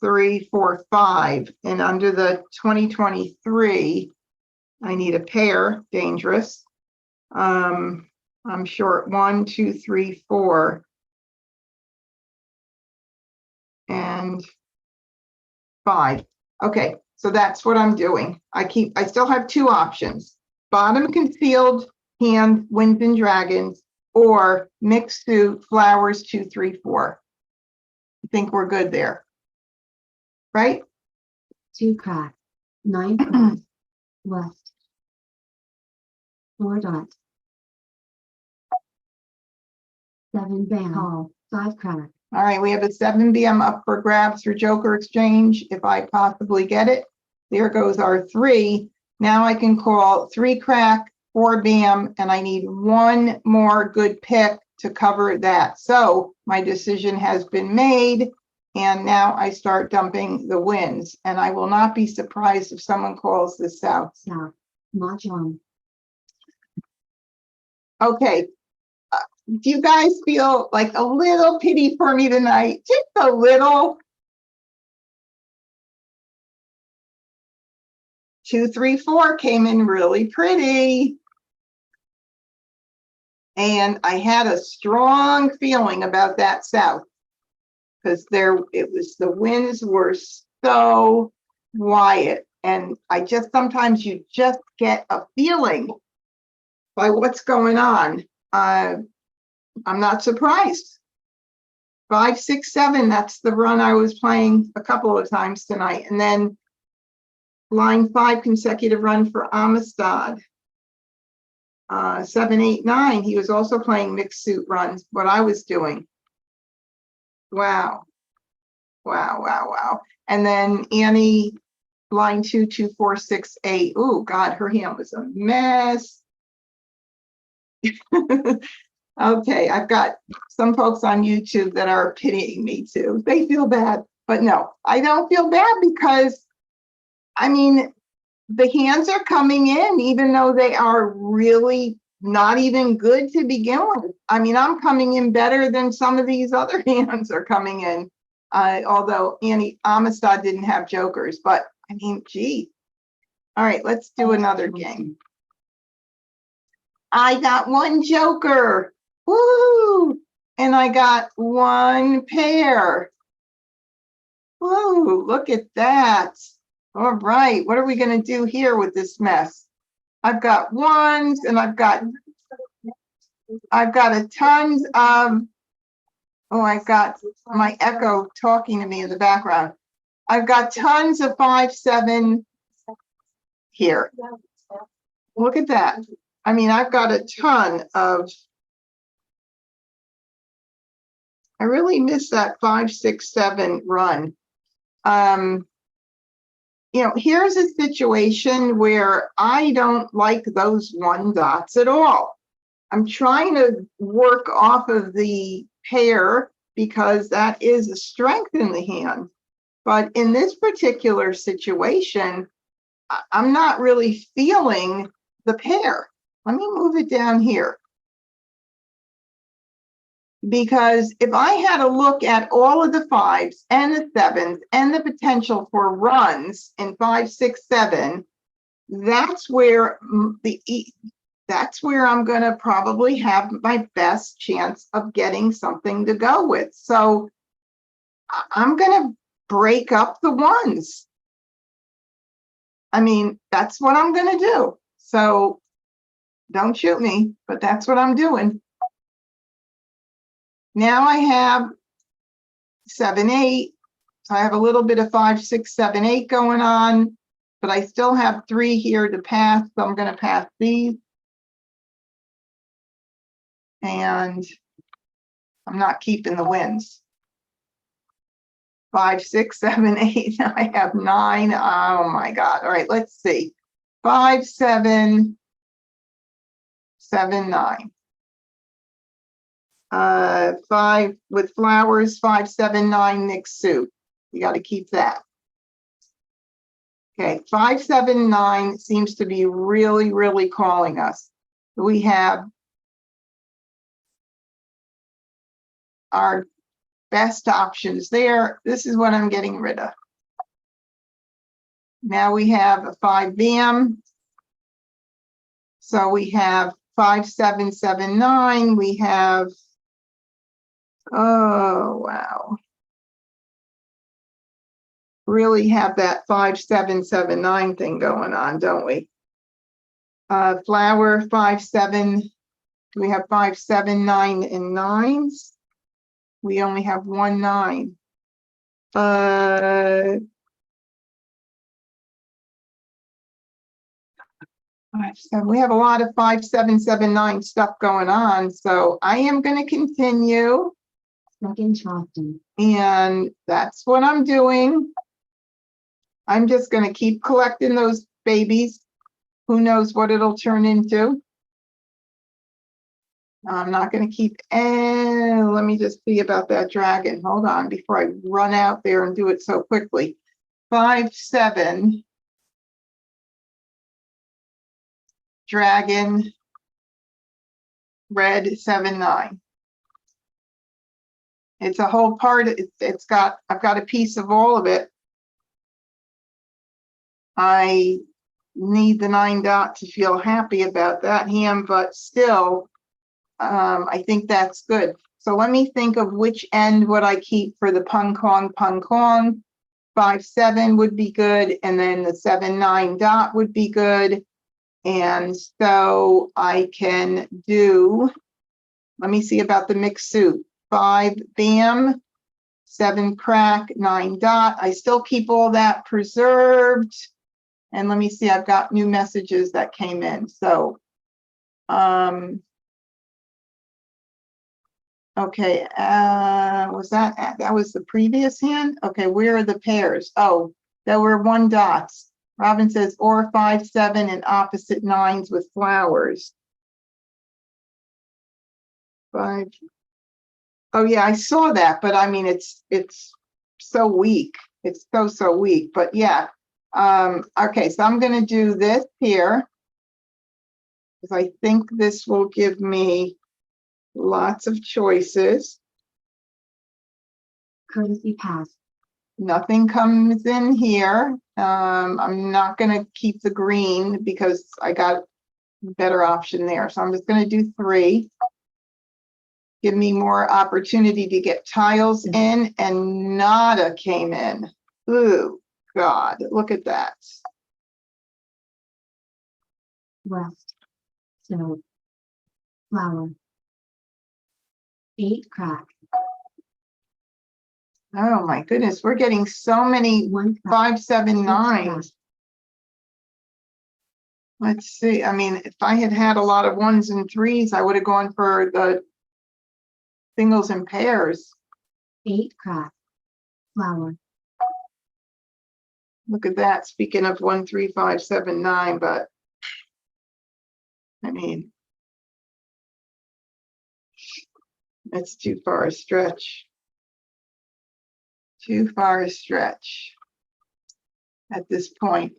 3, 4, 5. And under the 2023, I need a pair, dangerous. I'm short 1, 2, 3, 4. And 5. Okay, so that's what I'm doing. I still have 2 options. Bottom concealed hand, Winds and Dragons, or mixed suit, flowers, 2, 3, 4. I think we're good there. Right? 2 crack, 9 crack, west, 4 dot, 7 band, tall, 5 crack, All right, we have a 7 bm up for grabs for Joker Exchange, if I possibly get it. There goes our 3. Now I can call 3 crack, 4 bam, and I need 1 more good pick to cover that. So my decision has been made, and now I start dumping the Winds. And I will not be surprised if someone calls this south. south, Mah Jongg, Okay. Do you guys feel like a little pity for me tonight? Just a little. 2, 3, 4 came in really pretty. And I had a strong feeling about that south because the winds were so quiet. And sometimes you just get a feeling by what's going on. I'm not surprised. 5, 6, 7, that's the run I was playing a couple of times tonight. And then line 5 consecutive run for Amistad. 7, 8, 9, he was also playing mixed suit runs, what I was doing. Wow. Wow, wow, wow. And then Annie, line 2, 2, 4, 6, 8. Oh, God, her hand was a mess. Okay, I've got some folks on YouTube that are pitying me too. They feel bad, but no, I don't feel bad because, I mean, the hands are coming in, even though they are really not even good to begin with. I mean, I'm coming in better than some of these other hands are coming in. Although Annie Amistad didn't have jokers, but I mean, gee. All right, let's do another game. I got 1 joker. Woo! And I got 1 pair. Woo, look at that. All right, what are we going to do here with this mess? I've got ones and I've got a tons of, oh, I've got my echo talking to me in the background. I've got tons of 5, 7 here. Look at that. I mean, I've got a ton of, I really miss that 5, 6, 7 run. You know, here's a situation where I don't like those 1 dots at all. I'm trying to work off of the pair because that is a strength in the hand. But in this particular situation, I'm not really feeling the pair. Let me move it down here. Because if I had a look at all of the 5s and the 7s and the potential for runs in 5, 6, 7, that's where that's where I'm going to probably have my best chance of getting something to go with. So I'm going to break up the 1s. I mean, that's what I'm going to do. So don't shoot me, but that's what I'm doing. Now I have 7, 8. So I have a little bit of 5, 6, 7, 8 going on, but I still have 3 here to pass. So I'm going to pass these. And I'm not keeping the wins. 5, 6, 7, 8. I have 9. Oh my God. All right, let's see. 5, 7, 7, 9. 5 with flowers, 5, 7, 9 mixed suit. You got to keep that. Okay, 5, 7, 9 seems to be really, really calling us. We have our best options there. This is what I'm getting rid of. Now we have a 5 BAM. So we have 5, 7, 7, 9. We have, oh, wow. Really have that 5, 7, 7, 9 thing going on, don't we? Flower 5, 7. We have 5, 7, 9, and 9s. We only have 1 9. 5, 7. We have a lot of 5, 7, 7, 9 stuff going on. So I am going to continue. Second Charleston. And that's what I'm doing. I'm just going to keep collecting those babies. Who knows what it'll turn into? I'm not going to keep, let me just see about that dragon. Hold on before I run out there and do it so quickly. 5, 7. Dragon. Red 7, 9. It's a whole part. I've got a piece of all of it. I need the 9 dot to feel happy about that hand, but still, I think that's good. So let me think of which end would I keep for the pung kong. 5-7 would be good, and then the 7-9 dot would be good. And so I can do, let me see about the mixed suit. 5 bam, 7 crack, 9 dot. I still keep all that preserved. And let me see, I've got new messages that came in. So, okay, was that was the previous hand? Okay, where are the pairs? Oh, there were 1 dots. Robin says, or 5-7 and opposite 9s with flowers. 5. Oh yeah, I saw that, but I mean, it's so weak. It's so weak, but yeah. Okay, so I'm gonna do this here, because I think this will give me lots of choices. Courtesy pass. Nothing comes in here. I'm not gonna keep the green because I got a better option there. So I'm just gonna do 3. Give me more opportunity to get tiles in, and nada came in. Ooh, God, look at that. West. So. Flower. 8 crack. Oh my goodness, we're getting so many 1 crack. 5-7 9s. Let's see. I mean, if I had had a lot of 1s and 3s, I would have gone for the singles and pairs. 8 crack. Flower. Look at that. Speaking of 1, 3, 5, 7, 9, but I mean, it's too far a stretch. Too far a stretch at this point.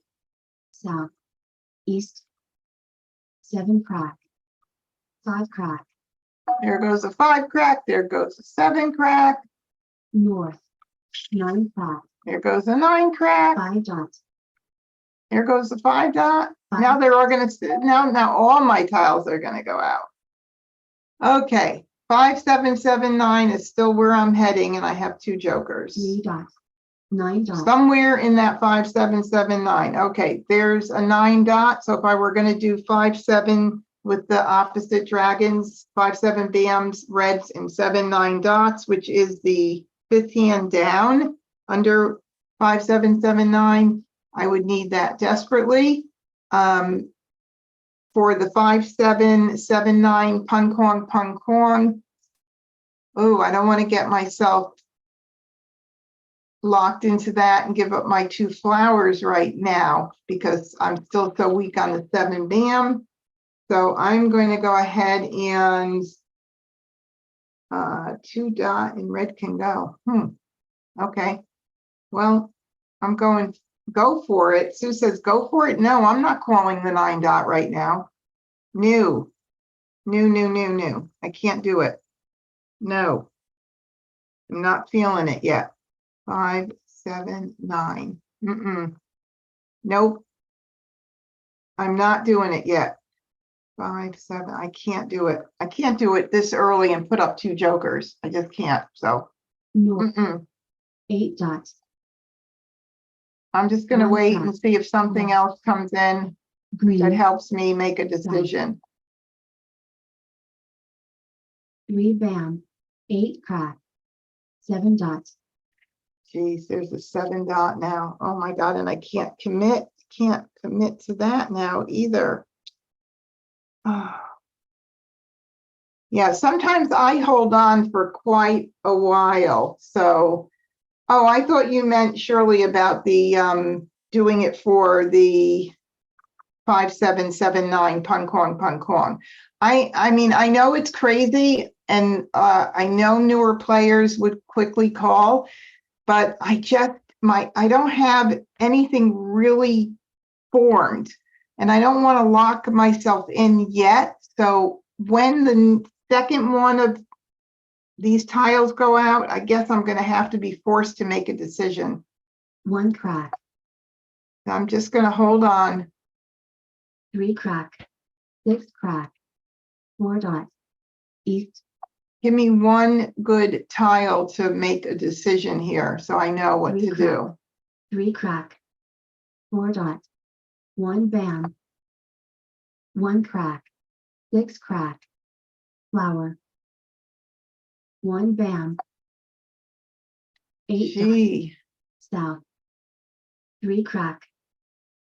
South. East. 7 crack. 5 crack. There goes a 5 crack. There goes a 7 crack. North. 9 crack. There goes a 9 crack. 5 dots. There goes the 5 dot. 5. Now they're all gonna now all my tiles are gonna go out. Okay, 5-7-7-9 is still where I'm heading, and I have 2 jokers. 3 dots. 9 dots. Somewhere in that 5-7-7-9. Okay, there's a 9 dot. So if I were gonna do 5-7 with the opposite dragons, 5-7 bams, reds, and 7-9 dots, which is the 5th hand down under 5-7-7-9. I would need that desperately. For the 5-7-7-9 pung kong. Oh, I don't want to get myself locked into that and give up my 2 flowers right now because I'm still so weak on the 7 bam. So I'm going to go ahead and 2 dot and red can go. Okay. Well, I'm going go for it. Sue says, go for it. No, I'm not calling the 9 dot right now. New. I can't do it. No, I'm not feeling it yet. 5-7-9. Nope. I'm not doing it yet. 5-7. I can't do it. I can't do it this early and put up 2 jokers. I just can't. So, North. 8 dots. I'm just going to 1 wait crack. and see if something else comes in that Green. helps me make a decision. 3 bam. 8 crack. 7 dots. Geez, there's a 7 dot now. Oh my God. And I can't commit to that now either. Yeah, sometimes I hold on for quite a while. So, oh, I thought you meant Shirley about the doing it for the 5-7-7-9 pung kong. I mean, I know it's crazy, and I know newer players would quickly call, but I don't have anything really formed, and I don't want to lock myself in yet. So when the second one of these tiles go out, I guess I'm going to have to be forced to make a decision. 1 crack. I'm just going to hold on. 3 crack. 6 crack. 4 dots. east, Give me one good tile to make a decision here, so I know what to do. 3 crack, 4 dot, 1 bam, 1 crack, 6 crack, flower, 1 bam, 8 dot, Gee, south, 3 crack,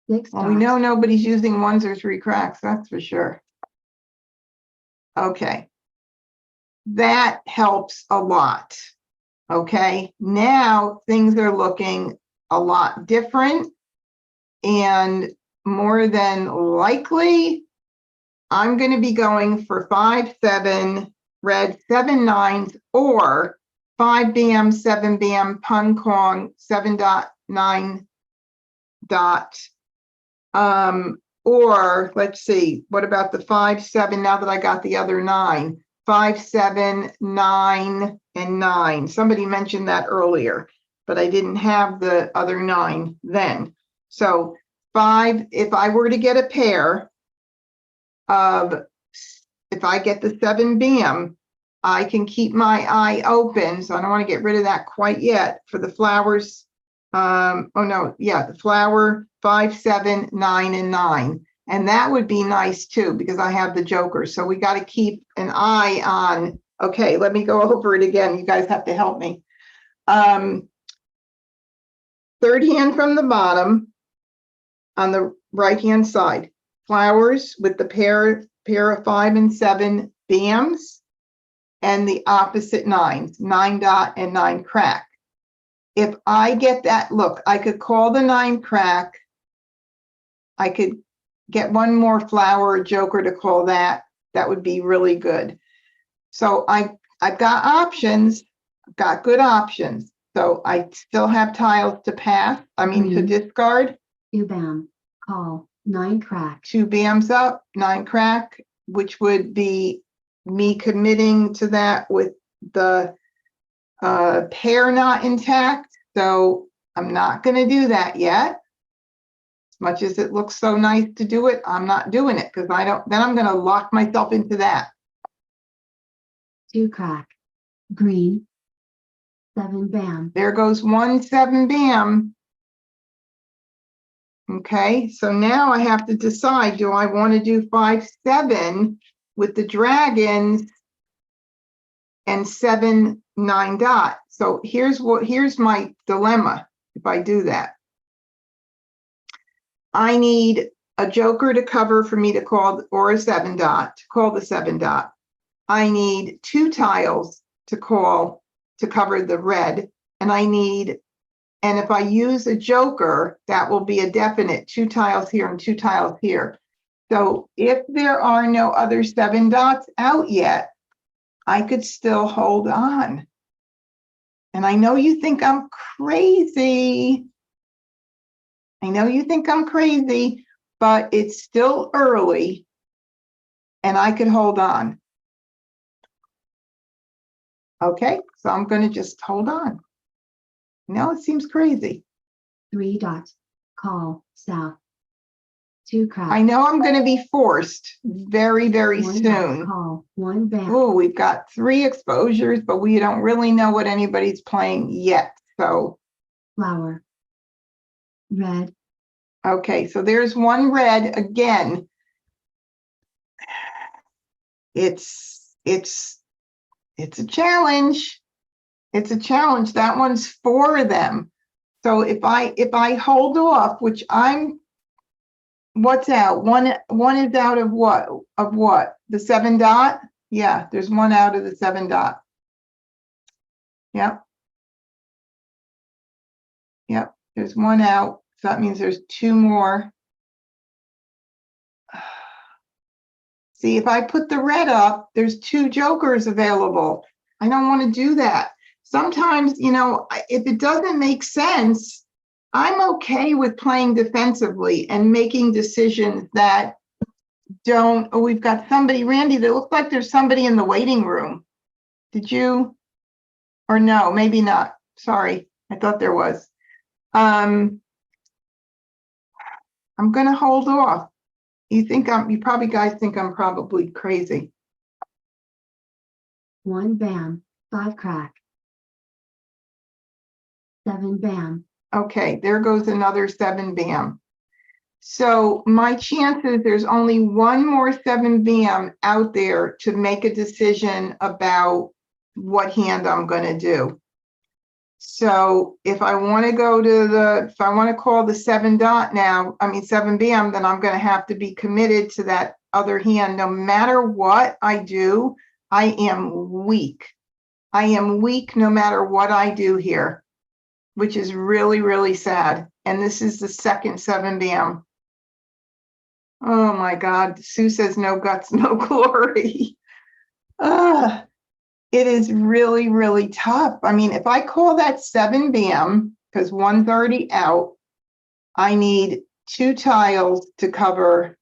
6 well, we dot, know nobody's using ones or 3 cracks, that's for sure. Okay. That helps a lot. Okay, now things are looking a lot different, and more than likely, I'm going to be going for 5-7 red 7 9s or 5 bam 7 bam pun kong 7.9 dot. Or let's see, what about the 5-7 now that I got the other 9? 5 7 9 and 9. Somebody mentioned that earlier, but I didn't have the other 9 then. So 5, if I were to get a pair of, if I get the 7 bam, I can keep my eye open. So I don't want to get rid of that quite yet for the flowers. Oh no, yeah, the flower 5 7 9 and 9. And that would be nice too, because I have the joker. So we got to keep an eye on, okay, let me go over it again. You guys have to help me. Third hand from the bottom on the right-hand side, flowers with the pair of 5 and 7 bams and the opposite 9s, 9 dot and 9 crack. If I get that, look, I could call the 9 crack. I could get one more flower joker to call that. That would be really good. So I've got options. I've got good options. So I still have tiles to pass. I mean, to discard. 2 bam, call, 9 crack, 2 bams up, 9 crack, which would be me committing to that with the pair not intact. So I'm not going to do that yet. As much as it looks so nice to do it, I'm not doing it because then I'm going to lock myself into that. 2 crack, green, 7 bam, There goes 1 7 bam. Okay, so now I have to decide, do I want to do 5 7 with the dragons and 7 9 dot? So here's my dilemma if I do that. I need a joker to cover for me to call, or a 7 dot to call the 7 dot. I need 2 tiles to call to cover the red, and and if I use a joker, that will be a definite 2 tiles here and 2 tiles here. So if there are no other 7 dots out yet, I could still hold on. And I know you think I'm crazy. I know you think I'm crazy, but it's still early and I could hold on. Okay, so I'm going to just hold on. Now it seems crazy. 3 dot, call, south, 2 crack. I know I'm going to be forced very, very 1 dot, soon. call, 1 bam, Oh, we've got 3 exposures, but we don't really know what anybody's playing yet. So, flower, red, okay, so there's 1 red again. It's a challenge. It's a challenge. That one's 4 of them. So if I hold off, which what's out? One is out of what? Of what? The 7 dot? Yeah, there's 1 out of the 7 dot. Yep. Yep, there's 1 out. So that means there's 2 more. See, if I put the red up, there's 2 jokers available. I don't want to do that. Sometimes, you know, if it doesn't make sense, I'm okay with playing defensively and making decisions that don't. Oh, we've got somebody, Randy, that looks like there's somebody in the waiting room. Did you? Or no, maybe not. Sorry, I thought there was. I'm going to hold off. You probably guys think I'm probably crazy. 1 bam, 5 crack. 7 bam, Okay, there goes another 7 bam. So my chances, there's only one more 7 bam out there to make a decision about what hand I'm gonna do. So if I want to go to if I want to call the 7 dot now, 7 bam, then I'm gonna have to be committed to that other hand. No matter what I do, I am weak. I am weak no matter what I do here, which is really, really sad. And this is the second 7 bam. Oh my God, Sue says no guts, no glory. It is really, really tough. I mean, if I call that 7 bam, because 130 out, I need 2 tiles to cover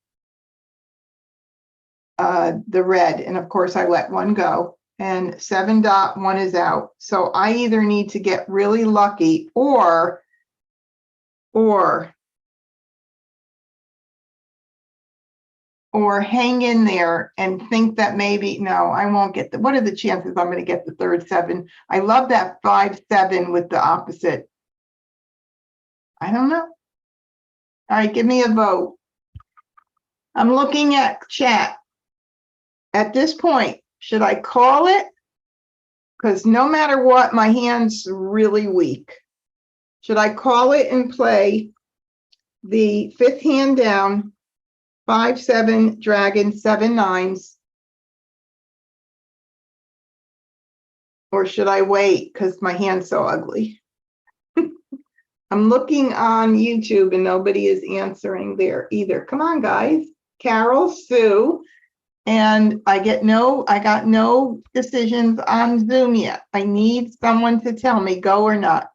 the red. And of course I let one go, and 7 dot, 1 is out. So I either need to get really lucky or hang in there and think that maybe, no, I won't get what are the chances I'm going to get the third 7? I love that 5-7 with the opposite. I don't know. All right, give me a vote. I'm looking at chat. At this point, should I call it? Because no matter what, my hand's really weak. Should I call it and play the 5th hand down, 5-7, dragon, 7 9s? Or should I wait because my hand's so ugly? I'm looking on YouTube and nobody is answering there either. Come on, guys. Carol, Sue, and I got no decisions on Zoom yet. I need someone to tell me go or not.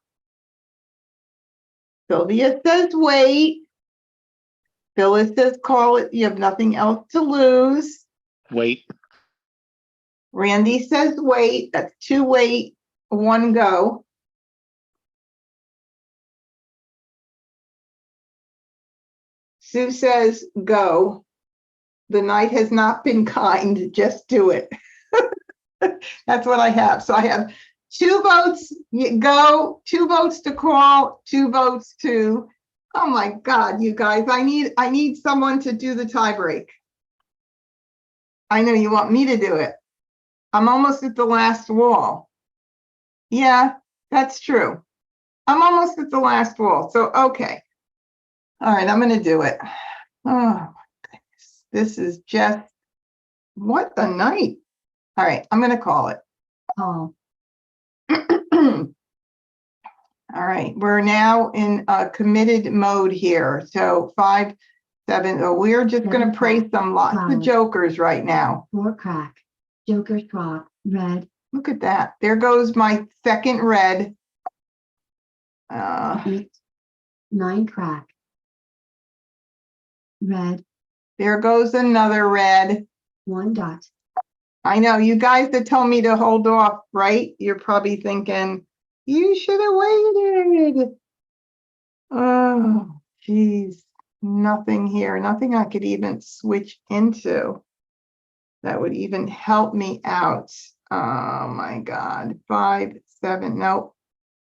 Sylvia says wait. Phyllis says call it. You have nothing else to lose. Wait. Randy says wait. That's 2 wait, 1 go. Sue says go. The night has not been kind. Just do it. That's what I have. So I have 2 votes go, 2 votes to call, 2 votes to. Oh my God, you guys! I need someone to do the tie break. I know you want me to do it. I'm almost at the last wall. Yeah, that's true. I'm almost at the last wall. So okay. All right, I'm going to do it. Oh my goodness. This is just what the night. All right, I'm going to call it. call. All right, we're now in a committed mode here. So 5-7. Oh, we're just going to pray some lots of jokers right now. 4 crack. Joker swap, red. Look at that. There goes my second red. 8. 9 crack. Red. There goes another red. 1 dot. I know you guys that told me to hold off, right? You're probably thinking, you should have waited. Oh, geez. Nothing here. Nothing I could even switch into that would even help me out. Oh my God. 5-7. Nope.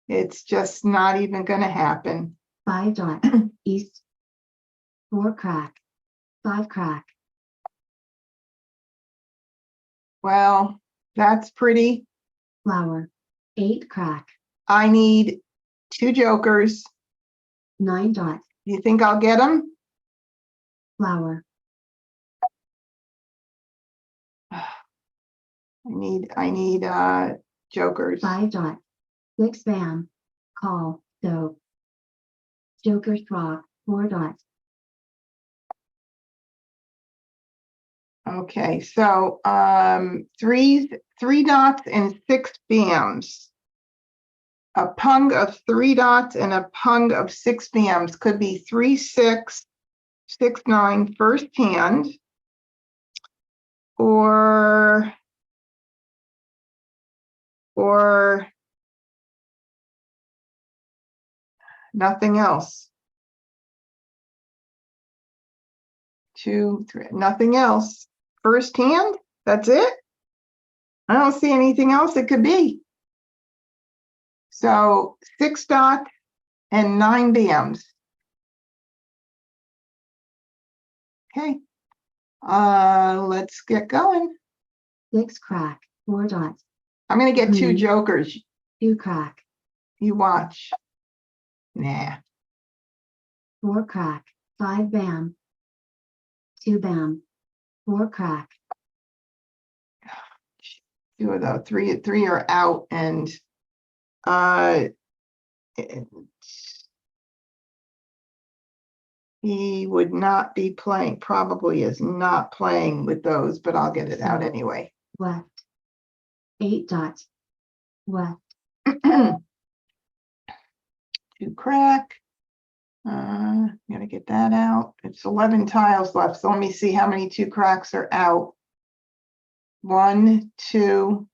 It's just not even going to happen. 5 dot. East. 4 crack. 5 crack. Well, that's pretty. Flower. 8 crack. I need 2 jokers. 9 dot. You think I'll get them? Flower. I need jokers. 5 dot. 6 bam. Call. So. Joker swap. 4 dot. Okay, so 3 dots and 6 bams. A pung of 3 dots and a pung of 6 bams could be 3-6, 6-9 first hand, or nothing else. 2, 3, nothing else. First hand, that's it. I don't see anything else it could be. So 6 dots and 9 BMs. Okay. Let's get going. 6 crack, 4 dots, I'm gonna get 2 Green. jokers. 2 crack, You watch. Nah. 4 crack, 5 bam, 2 bam, 4 crack, 2 of those. Three are out, and uh he would not be playing, probably is not playing with those, but I'll get it out anyway. left, 8 dots, left, 2 crack. Gotta get that out. It's 11 tiles left, so let me see how many 2 cracks are out. 1, 2,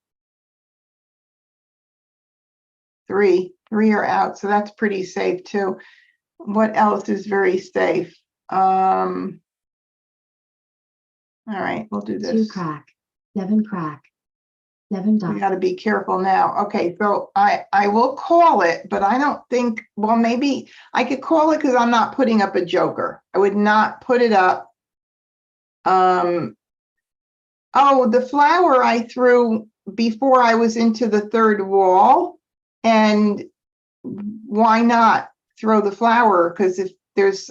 3. 3 are out, so that's pretty safe too. What else is very safe? All right, we'll do 2 this. crack, 7 crack, 7 We dots, got to be careful now. Okay, so I will call it, but I don't think, well, maybe I could call it because I'm not putting up a joker. I would not put it up. Oh, the flower I threw before I was into the 3rd wall, and why not throw the flower? Because if there's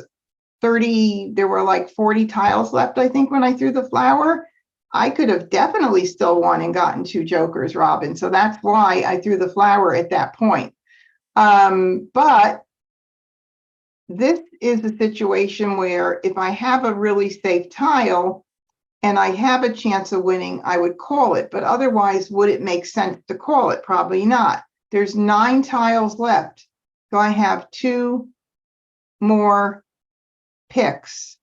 30, there were like 40 tiles left, I think, when I threw the flower. I could have definitely still won and gotten 2 jokers, Robin. So that's why I threw the flower at that point. But this is a situation where if I have a really safe tile and I have a chance of winning, I would call it. But otherwise, would it make sense to call it? Probably not. There's 9 tiles left. So I have 2 more picks,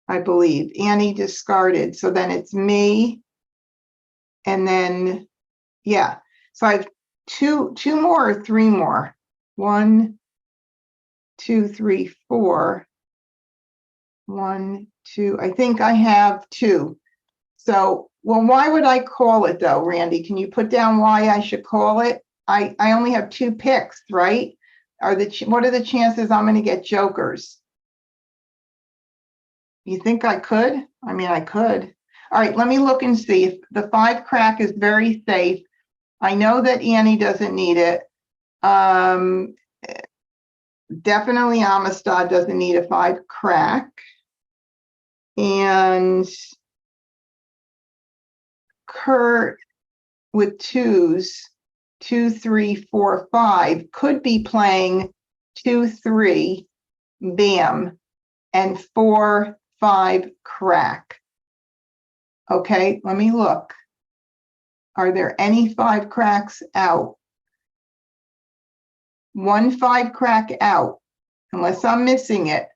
I believe. Annie discarded. So then it's me. And then, yeah. So I have two more or 3 more. 1, 2, 3, 4. 1, 2. I think I have 2. So, well, why would I call it though, Randy? Can you put down why I should call it? I only have 2 picks, right? What are the chances I'm going to get jokers? You think I could? I mean, I could. All right, let me look and see if the 5 crack is very safe. I know that Annie doesn't need it. Definitely Amistad doesn't need a 5 crack. And Kurt with 2s, 2, 3, 4, 5 could be playing 2, 3, bam, and 4, 5 crack. Okay, let me look. Are there any 5 cracks out? 1 5 crack out, unless I'm missing it.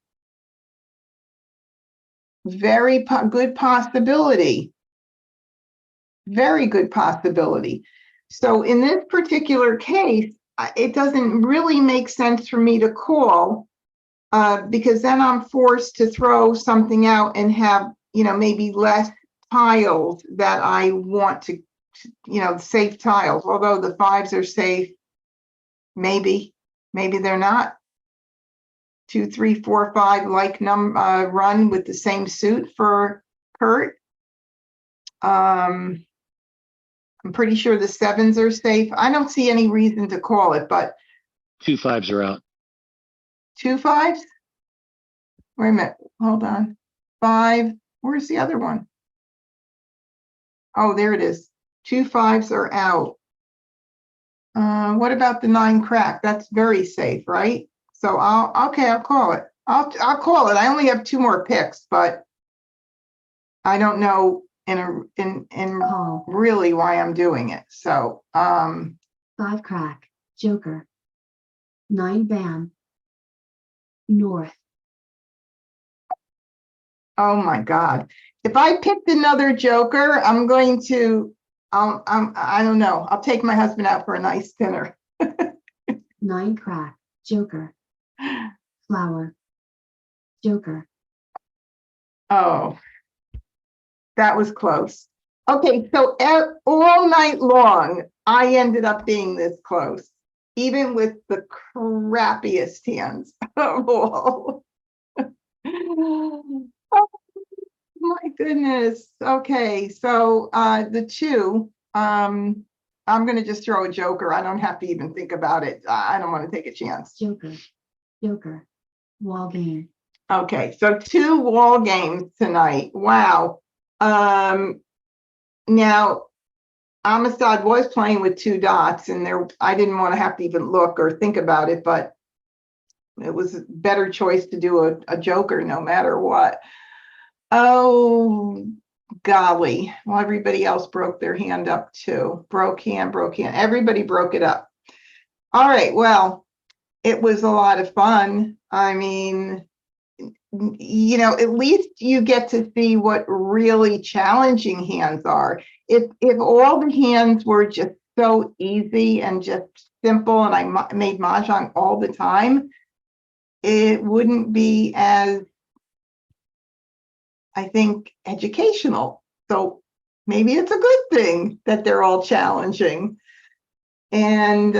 Very good possibility. Very good possibility. So in this particular case, it doesn't really make sense for me to call because then I'm forced to throw something out and have, maybe less tiles that I want to, safe tiles. Although the 5s are safe, maybe they're not. 2, 3, 4, 5 like run with the same suit for Kurt. I'm pretty sure the 7s are safe. I don't see any reason to call it, but 2 5s are out. 2 5s? Wait a minute, hold on. 5, where's the other one? Oh, there it is. 2 5s are out. What about the 9 crack? That's very safe, right? So I'll call it. I'll call it. I only have 2 more picks, but I don't know in call, really why I'm doing it. So 5 crack, joker, 9 bam, north, oh my God. If I picked another joker, I'm going to I don't know. I'll take my husband out for a nice dinner. 9 crack, joker, flower, joker, Oh, that was close. Okay, so all night long, I ended up being this close, even with the crappiest hands of all. Oh my goodness. Okay, so the two, I'm gonna just throw a joker. I don't have to even think about it. I don't want to take a chance. Joker. Joker. Wall game. Okay, so two wall games tonight. Wow. Now Amistad was playing with two dots, and there I didn't want to have to even look or think about it, but it was a better choice to do a joker no matter what. Oh golly. Well, everybody else broke their hand up too. Broke hand. Everybody broke it up. All right, well, it was a lot of fun. I mean, you know, at least you get to see what really challenging hands are. If all the hands were just so easy and just simple, and I made Mah Jongg all the time, it wouldn't be as, I think, educational. So maybe it's a good thing that they're all challenging. And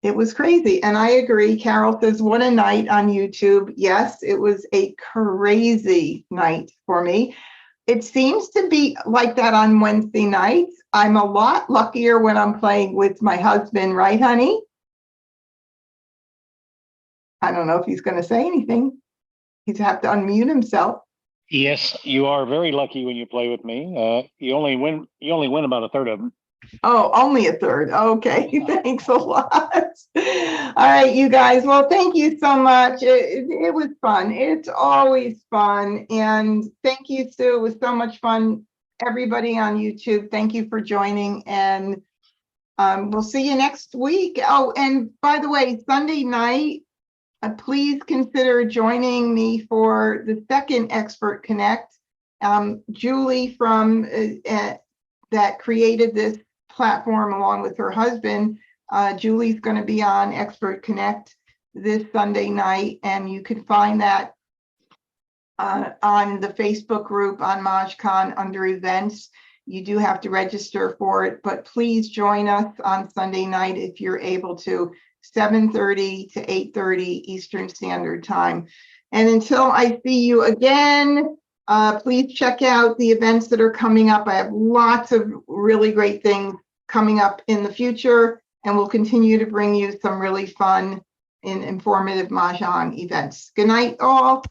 it was crazy. And I agree. Carol says, what a night on YouTube. Yes, it was a crazy night for me. It seems to be like that on Wednesday nights. I'm a lot luckier when I'm playing with my husband, right, honey? I don't know if he's going to say anything. He's have to unmute himself. Yes, you are very lucky when you play with me. You only win about a third of them. Oh, only a third. Okay, thanks a lot. All right, you guys. Well, thank you so much. It was fun. It's always fun. And thank you, Sue. It was so much fun. Everybody on YouTube, thank you for joining. And we'll see you next week. Oh, and by the way, Sunday night, please consider joining me for the second Expert Connect. Julie from that created this platform along with her husband. Julie's going to be on Expert Connect this Sunday night, and you can find that on the Facebook group on MajCon under events. You do have to register for it, but please join us on Sunday night if you're able to, 7:30 to 8:30 Eastern Standard Time. And until I see you again, please check out the events that are coming up. I have lots of really great things coming up in the future, and we'll continue to bring you some really fun and informative Mah Jongg events. Good night, all.